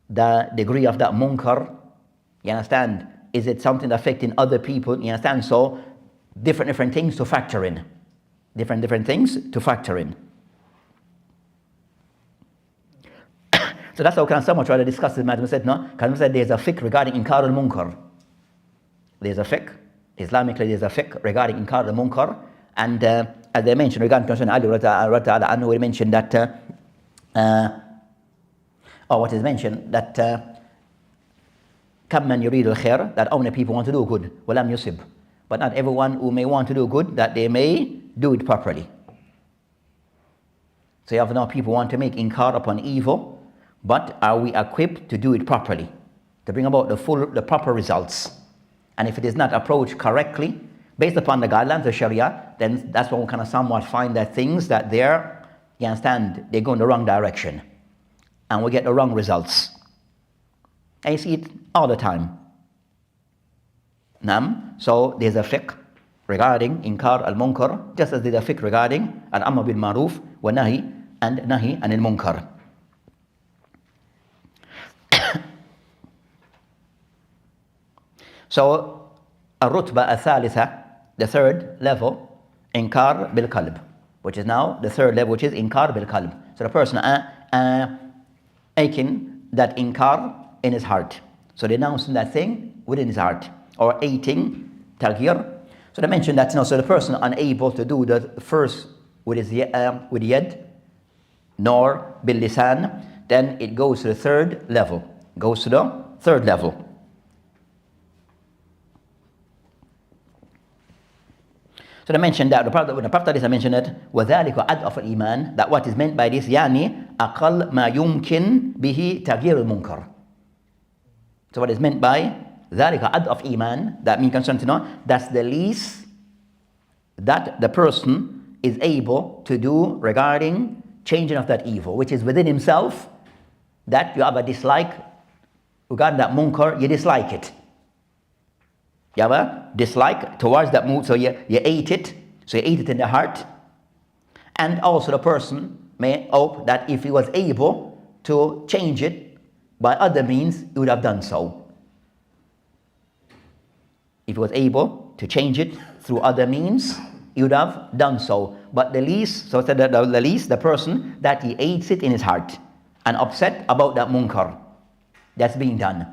the degree of that munkar. You understand? Is it something affecting other people? You understand? So different things to factor in. Different things to factor in. So that's how someone tried to discuss this matter. We said, no, because we said there's a fiqh regarding inkar al-munkar. There's a fiqh, Islamically there's a fiqh regarding inkar al-munkar. And as they mentioned regarding Constitution Ali Rata Anhu, we mentioned that, what is mentioned, that kam man yurid al-khair, that only people want to do good, walam yusib. But not everyone who may want to do good, that they may do it properly. So you have now people want to make inkar upon evil, but are we equipped to do it properly? To bring about the proper results? And if it is not approached correctly, based upon the guidelines of Sharia, then that's when we kind of somewhat find that things that they're, you understand, they go in the wrong direction. And we get the wrong results. And you see it all the time. So there's a fiqh regarding inkar al-munkar, just as there's a fiqh regarding al-amr bil maruf wa nahi and nahi anil munkar. So al-rutba al-thalitha, the third level, inkar bil qalb, which is now the third level, which is inkar bil qalb. So the person aching that inkar in his heart. So denouncing that thing within his heart. Or eating taghir. So they mentioned that, so the person unable to do the first with his with yad, nor bil lisan, then it goes to the third level. Goes to the third level. So they mentioned that the Prophet mentioned that وَذَلِكَ أَضْعَفُ الْإِيمَانِ, that what is meant by this يعني أقل ما يمكن به تغيير المنكر. So what is meant by ذَلِكَ أَضْعَفُ إِيمَانِ, that means concerned to know that's the least that the person is able to do regarding changing of that evil, which is within himself, that you have a dislike regarding that munkar, you dislike it. You have a dislike towards that mood, so you ate it, so you ate it in the heart. And also the person may hope that if he was able to change it by other means, he would have done so. If he was able to change it through other means, he would have done so. But the least, so that the least, the person that he hates it in his heart and upset about that munkar that's being done,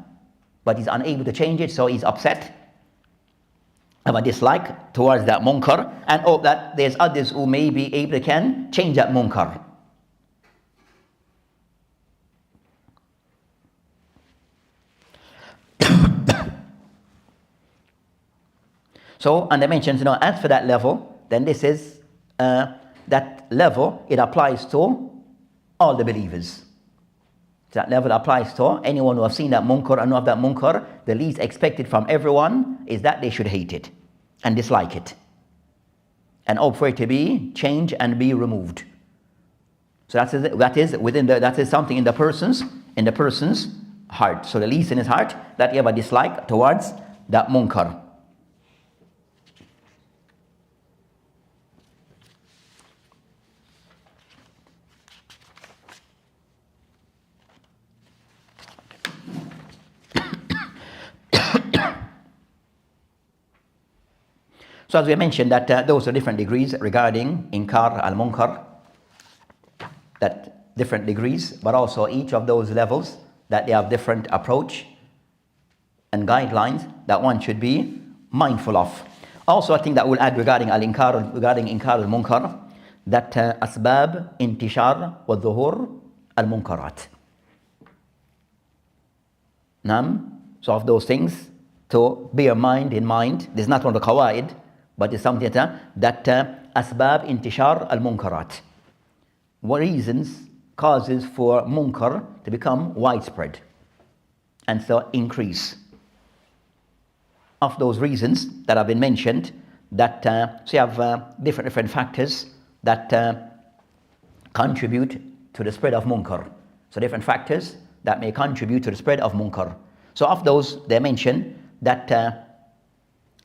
but he's unable to change it, so he's upset, have a dislike towards that munkar, and hope that there's others who may be able to can change that munkar. So, and I mentioned, as for that level, then this is that level, it applies to all the believers. That level applies to anyone who has seen that munkar and know of that munkar. The least expected from everyone is that they should hate it and dislike it and hope for it to be changed and be removed. So that is something in the person's heart. So the least in his heart that you have a dislike towards that munkar. So as we mentioned that those are different degrees regarding inkar al-munkar, that different degrees, but also each of those levels that they have different approach and guidelines that one should be mindful of. Also, I think that we'll add regarding inkar al-munkar that asbab intishar wa dhuhur al-munkarat. So of those things to bear in mind, this is not one of the Qawaa'id, but it's something that asbab intishar al-munkarat. What reasons causes for munkar to become widespread and so increase? Of those reasons that have been mentioned, that so you have different factors that contribute to the spread of munkar. So different factors that may contribute to the spread of munkar. So of those, they mention that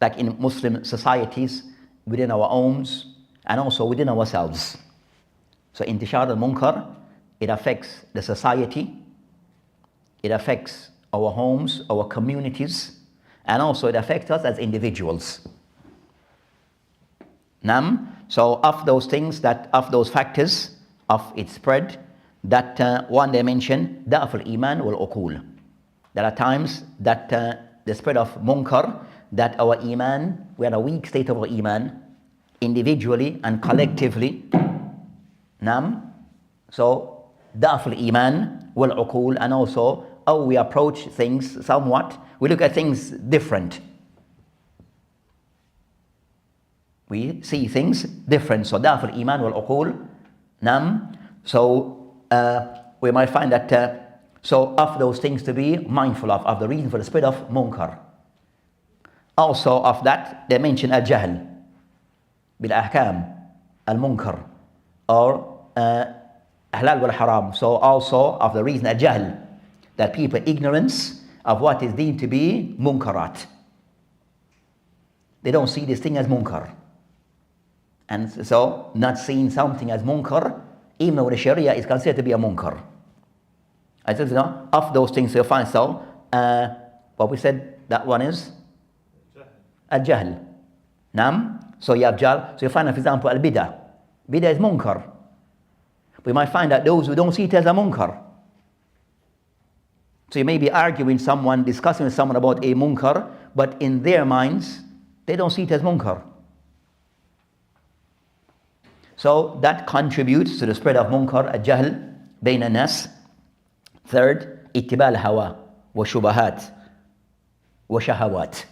like in Muslim societies, within our homes and also within ourselves. So intishar al-munkar, it affects the society, it affects our homes, our communities, and also it affects us as individuals. So of those things, of those factors of its spread, that one they mention, da'af al-iman wal-uqul. There are times that the spread of munkar, that our iman, we are a weak state of our iman, individually and collectively. So da'af al-iman wal-uqul, and also how we approach things somewhat. We look at things different. We see things different. So da'af al-iman wal-uqul. So we might find that so of those things to be mindful of the reason for the spread of munkar. Also of that, they mention al-jahl bil-ahkam al-munkar or halal wal-haram. So also of the reason al-jahl, that people ignorance of what is deemed to be munkarat. They don't see this thing as munkar. And so not seeing something as munkar, even though the Sharia is considered to be a munkar. I said, of those things you'll find, so what we said, that one is al-jahl. So you have jahl. So you find, for example, al-bid'ah. Bid'ah is munkar. We might find that those who don't see it as a munkar. So you may be arguing someone, discussing with someone about a munkar, but in their minds, they don't see it as munkar. So that contributes to the spread of munkar, al-jahl, bayna nas. Third, ittiba al-hawa wa shubahat wa shahawat.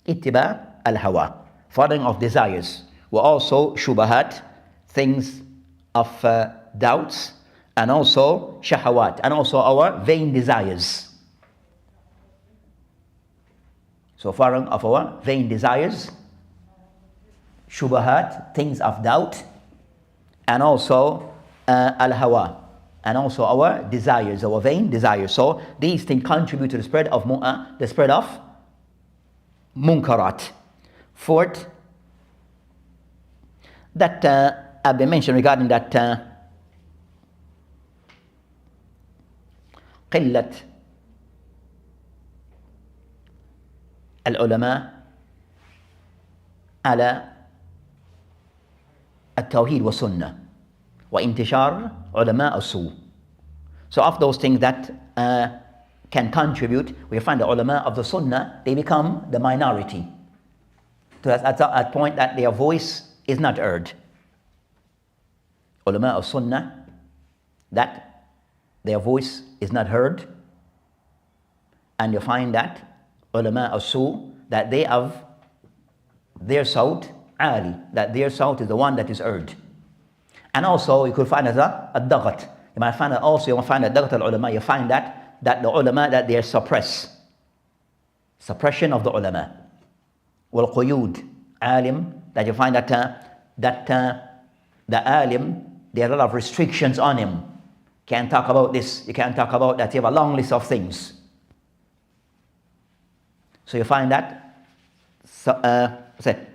Ittiba al-hawa, following of desires, were also shubahat, things of doubts, and also shahawat, and also our vain desires. So following of our vain desires, shubahat, things of doubt, and also al-hawa, and also our desires, our vain desires. So these things contribute to the spread of munkarat. Fourth, that have been mentioned regarding that قلة العلماء على التوحيد والسنة وانتشار علماء السوء. So of those things that can contribute, we find the ulama of the sunnah, they become the minority. So at a point that their voice is not heard. Ulama of sunnah, that their voice is not heard. And you find that ulama of su, that they have their sawt ali, that their sawt is the one that is heard. And also you could find as a dagat. You might find that also, you might find that dagat al-ulama, you find that the ulama, that they suppression of the ulama. Wal quyud, alim, that you find that the alim, there are a lot of restrictions on him. Can't talk about this, you can't talk about that, you have a long list of things. So you find that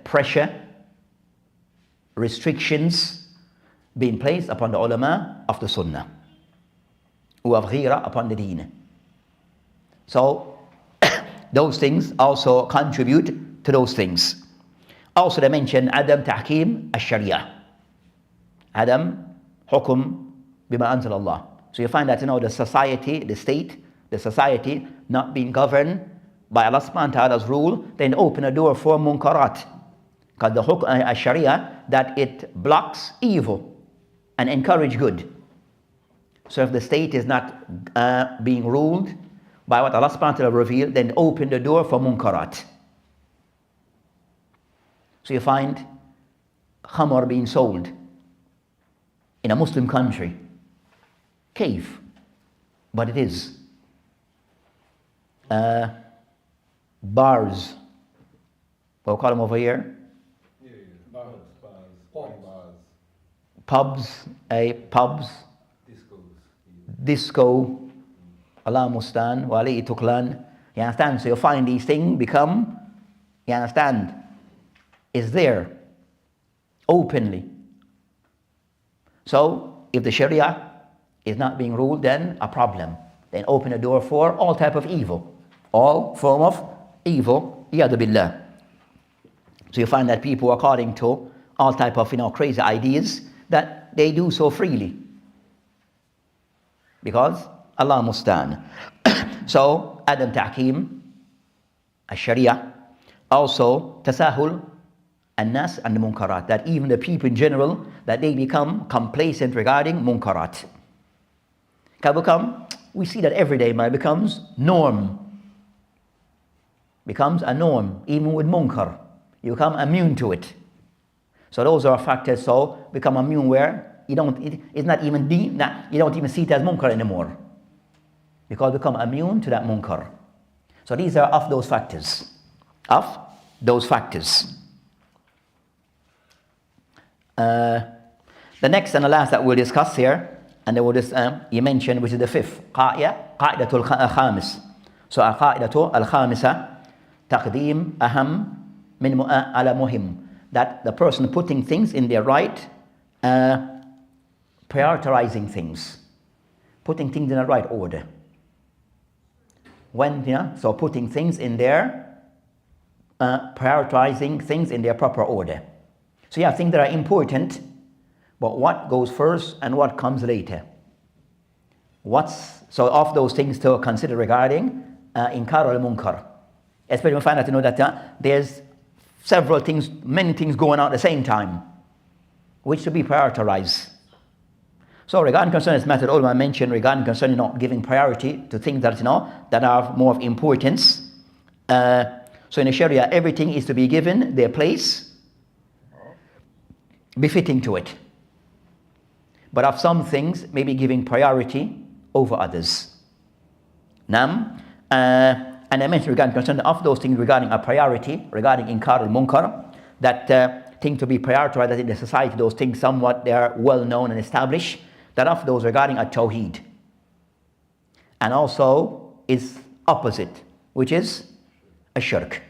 pressure, restrictions being placed upon the ulama of the sunnah, who have ghira upon the deen. So those things also contribute to those things. Also they mention Adam Tahkim al-Sharia. Adam Hukum bima anzal Allah. So you find that the society, the state, the society not being governed by Allah subhanahu wa ta'ala's rule, then open a door for munkarat. Because the Hukum al-Sharia, that it blocks evil and encourage good. So if the state is not being ruled by what Allah subhanahu wa ta'ala revealed, then open the door for munkarat. So you find khamar being sold in a Muslim country. Cave, but it is. Bars, what we call them over here? Bars, Pubs, disco, Allah mustan, wa alayhi tuklan. You understand? So you find these things become, you understand, is there openly. So if the Sharia is not being ruled, then a problem. Then open a door for all type of evil, all form of evil, yadu billah. So you find that people, according to all type of crazy ideas, that they do so freely, because Allah mustan. So Adam Tahkim al-Sharia, also tasahul an-nas and the munkarat, that even the people in general, that they become complacent regarding munkarat. We see that every day, man, it becomes a norm, even with munkar. You become immune to it. So those are factors, so become immune where you don't even see it as munkar anymore. Because become immune to that munkar. So these are of those factors. The next and the last that we'll discuss here, and then we'll just, you mentioned, which is the fifth, qa'idatul khamis. So al-qa'idatul al-khamisa, taqdeem aham min ala muhim. That the person putting things in their right, prioritizing things, putting things in the right order. So putting things in their, prioritizing things in their proper order. So you have things that are important, but what goes first and what comes later? So of those things to consider regarding inkar al-munkar. Especially when we find out that there's several things, many things going on at the same time, which should be prioritized. So regarding concerning this matter, ulama mentioned regarding concerning not giving priority to things that that are more of importance. So in the Sharia, everything is to be given their place, befitting to it. But of some things, maybe giving priority over others. And I mentioned regarding concern of those things regarding a priority, regarding inkar al-munkar, that thing to be prioritized in the society, those things somewhat they are well known and established, that of those regarding a tawheed. And also is opposite, which is a shirk.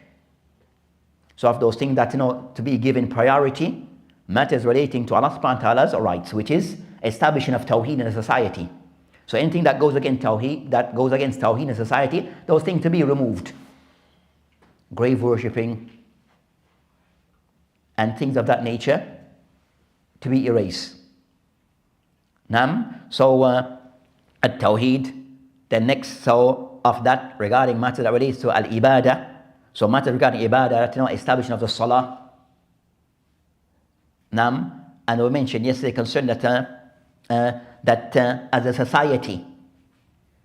So of those things that to be given priority, matters relating to Allah subhanahu wa ta'ala's rights, which is establishing of tawheed in a society. So anything that goes against tawheed in a society, those things to be removed. Grave worshipping and things of that nature to be erased. So at-tawheed, then next, so of that regarding matter that relates to al-ibadah, so matter regarding ibadah, establishing of the salah. And we mentioned yesterday concerned that as a society,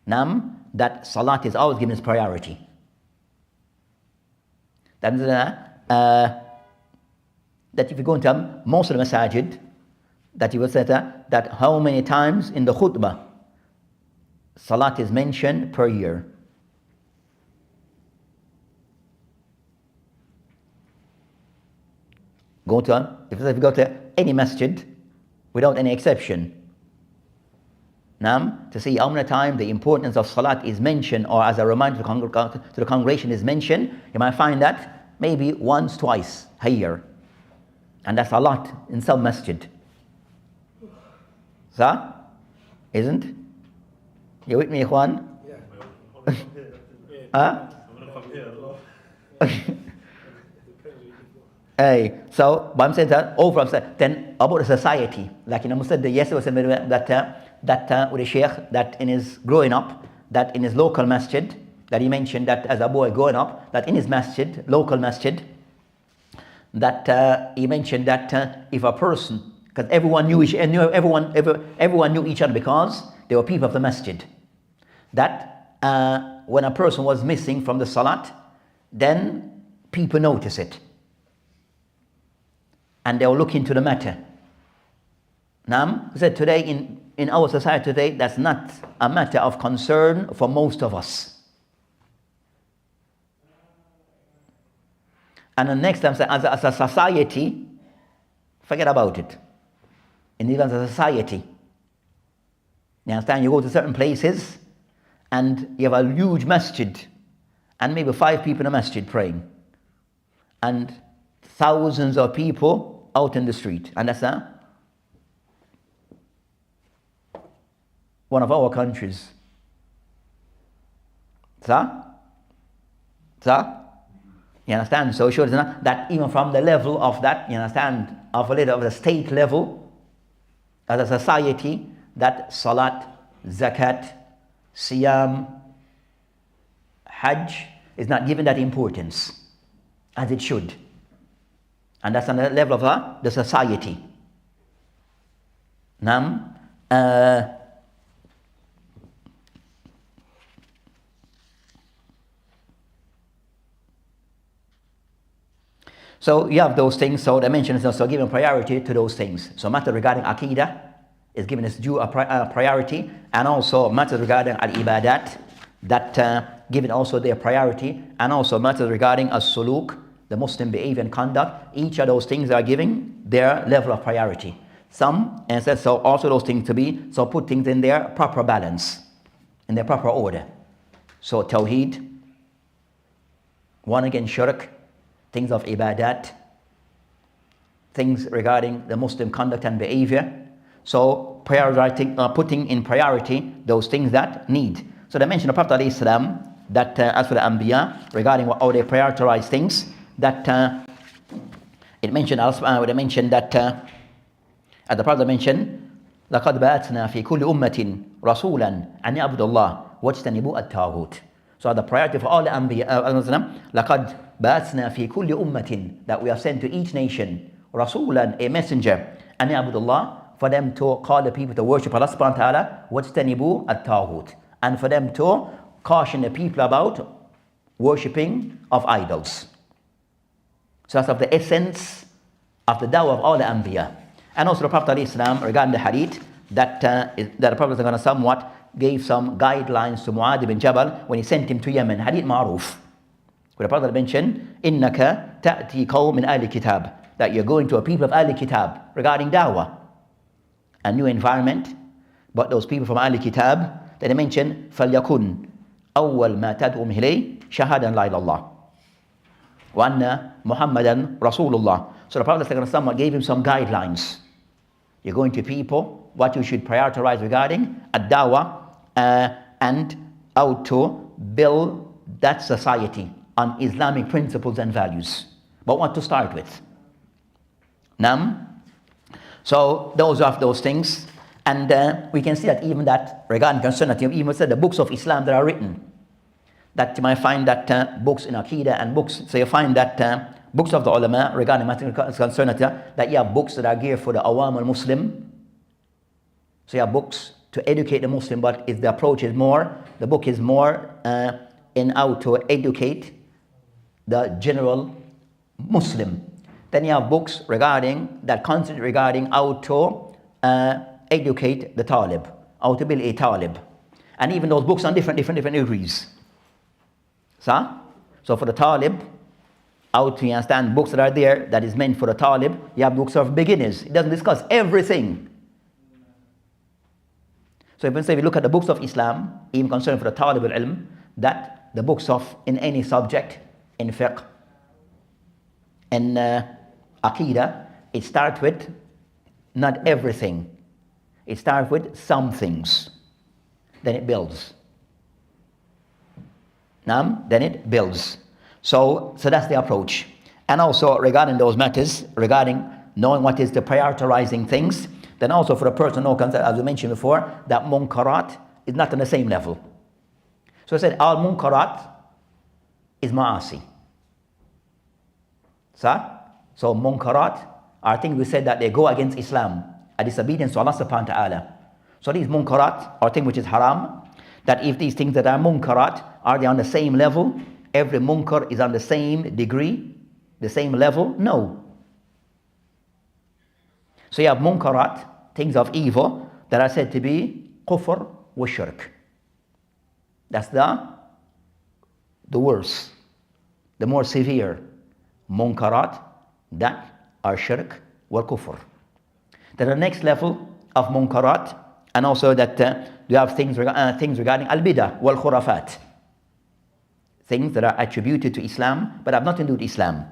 that salat is always given its priority. That if you go into most of the masajid, that he was said that how many times in the khutbah salat is mentioned per year. If you go to any masjid without any exception, to see how many times the importance of salat is mentioned, or as a reminder to the congregation is mentioned, you might find that maybe once, twice a year. And that's a lot in some masjid. So, isn't? You with me, Juan? Yeah. Huh? I'm gonna come here a lot. Hey, so but I'm saying that overall, then about the society, like in Muslim, yesterday was that with the Sheikh, that in his growing up, that in his local masjid, that he mentioned that as a boy growing up, that in his masjid, local masjid, that he mentioned that if a person, because everyone knew everyone knew each other because they were people of the masjid, that when a person was missing from the salat, then people notice it. And they'll look into the matter. Now, I said today in our society today, that's not a matter of concern for most of us. And the next time, as a society, forget about it. And even as a society, you understand, you go to certain places and you have a huge masjid and maybe 5 people in a masjid praying. And thousands of people out in the street. And that's one of our countries. You understand? So sure that even from the level of that, you understand, of a little of the state level, as a society, that salat, zakat, siyam, hajj is not given that importance as it should. And that's on the level of the society. Now, so you have those things. So the mention is also given priority to those things. So matter regarding Aqidah is given its due priority, and also matter regarding al-ibadat, that given also their priority, and also matter regarding as-suluk, the Muslim behavior and conduct. Each of those things are giving their level of priority. Some, and says so also those things to be, so put things in their proper balance, in their proper order. So Tawheed, one against shirk, things of ibadat, things regarding the Muslim conduct and behavior. So prioritizing, putting in priority those things that need. So they mentioned the Prophet ﷺ that as for the Anbiya, regarding how they prioritize things, that it mentioned also, they mentioned that as the Prophet mentioned, لَقَدْ بَعَثْنَا فِي كُلِّ أُمَّةٍ رَسُولًا أَنْ يَعْبُدُوا اللَّهَ وَاجْتَنِبُوا الطَّاغُوتَ. So the priority for all the Anbiya, لَقَدْ بَعَثْنَا فِي كُلِّ أُمَّةٍ, that we have sent to each nation رَسُولًا, a messenger, أَنْ يَعْبُدُوا اللَّهَ, for them to call the people to worship Allah subhanahu wa ta'ala, وَاجْتَنِبُوا الطَّاغُوتَ, and for them to caution the people about worshipping of idols. So that's of the essence of the dawah of all the Anbiya. And also the Prophet ﷺ, regarding the hadith, that the Prophet somewhat gave some guidelines to Mu'adh ibn Jabal when he sent him to Yemen. Hadith ma'ruf, where the Prophet mentioned, إِنَّكَ تَأْتِي قَوْمٍ مِنْ أَهْلِ كِتَابٍ, that you're going to a people of Ahli Kitab, regarding dawah, a new environment. But those people from Ahli Kitab, that they mentioned, فَلْيَكُنْ أَوَّلْ مَا تَدْعُمْ إِلَيْهِ شَهَادًا لَا إِلَى اللَّهِ وَأَنَّ مُحَمَّدًا رَسُولُ اللَّهِ. So the Prophet somewhat gave him some guidelines. You're going to people, what you should prioritize regarding ad-dawah, and how to build that society on Islamic principles and values. But what to start with? So those are those things. And we can see that even that regarding concerning, even said the books of Islam that are written, that you might find that books in Aqidah and books, so you find that books of the ulama regarding matters concerning that you have books that are geared for the awam al-Muslim. So you have books to educate the Muslim, but if the approach is more, the book is more in how to educate the general Muslim. Then you have books regarding that concept regarding how to educate the talib, how to build a talib. And even those books on different degrees. So for the talib, how to understand books that are there that is meant for the talib, you have books of beginners. It doesn't discuss everything. So if you look at the books of Islam, even concerning for the talib al-ilm, that the books of in any subject, in fiqh, in aqidah, it starts with not everything. It starts with some things. Then it builds. Then it builds. So that's the approach. And also regarding those matters, regarding knowing what is the prioritizing things, then also for a person who knows, as we mentioned before, that munkarat is not on the same level. So I said, all munkarat is ma'asi. So munkarat are things we said that they go against Islam, a disobedience to Allah subhanahu wa ta'ala. So these munkarat are things which is haram, that if these things that are munkarat, are they on the same level? Every munkar is on the same degree, the same level? No. So you have munkarat, things of evil, that are said to be kufr wa shirk. That's the worst, the more severe munkarat that are shirk wa kufr. Then the next level of munkarat, and also that you have things regarding al-bidah wal khurafat. Things that are attributed to Islam but have nothing to do with Islam.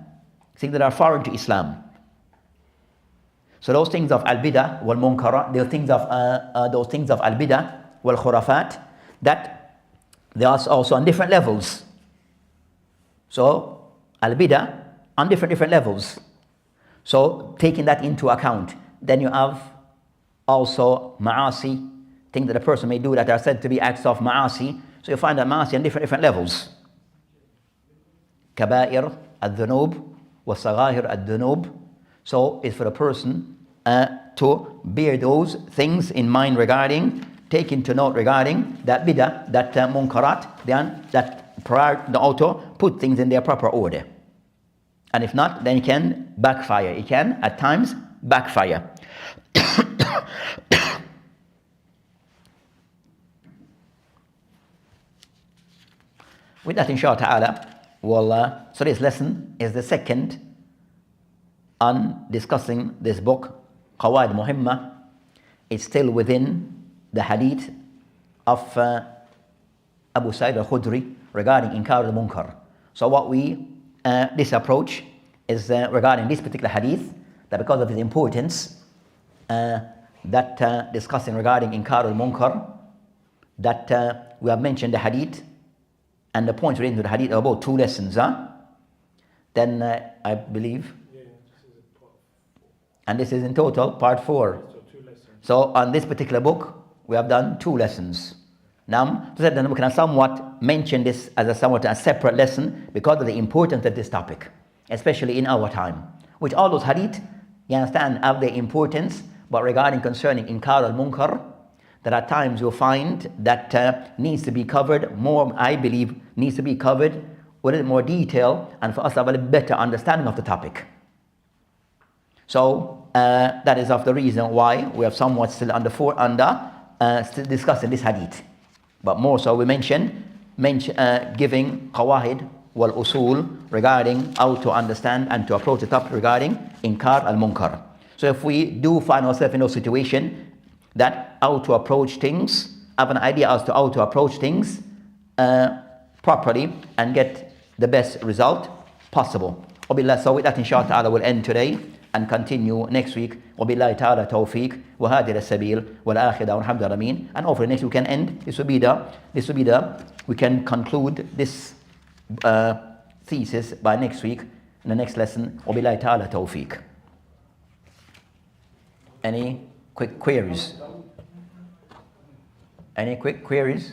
Things that are foreign to Islam. So those things of al-bidah wal munkarat, those things of al-bidah wal khurafat, that they are also on different levels. So al-bidah on different levels. So taking that into account, then you have also ma'asi, things that a person may do that are said to be acts of ma'asi. So you find that ma'asi on different levels. Kaba'ir ad-dhunub wa sagha'ir ad-dhunub. So it's for a person to bear those things in mind regarding, take into note regarding that bidah, that munkarat, that prior the auto put things in their proper order. And if not, then it can backfire. It can at times backfire. With that, inshallah ta'ala, so this lesson is the second on discussing this book, Qawaa'id Muhimma. It's still within the hadith of Abu Sa'id al-Khudri regarding Inkar al-Munkar. So what this approach is regarding this particular hadith, that because of its importance, that discussing regarding Inkar al-Munkar, that we have mentioned the hadith, and the points relating to the hadith are about 2 lessons. Then I believe, and this is in total part 4. So on this particular book, we have done 2 lessons. Now, then we can somewhat mention this as a separate lesson because of the importance of this topic, especially in our time. Which all those hadith, you understand, have their importance, but regarding concerning Inkar al-Munkar, that at times you'll find that needs to be covered more, I believe, needs to be covered with a little more detail, and for us to have a better understanding of the topic. So that is of the reason why we have somewhat still still discussing this hadith. But more so we mention giving Qawaa'id wal usul regarding how to understand and to approach the topic regarding Inkar al-Munkar. So if we do find ourselves in a situation that how to approach things, have an idea as to how to approach things properly and get the best result possible. So with that, inshallah ta'ala, we'll end today and continue next week. وَبِاللَّهِ تَعَالَى تَوْفِيقٌ وَهَادِرَ السَّبِيلِ وَالْآخِرَ وَالْحَمْدُ لِلَّهِ. And hopefully next week we can end. We can conclude this thesis by next week in the next lesson. وَبِاللَّهِ تَعَالَى تَوْفِيقٌ. Any quick queries? Any quick queries?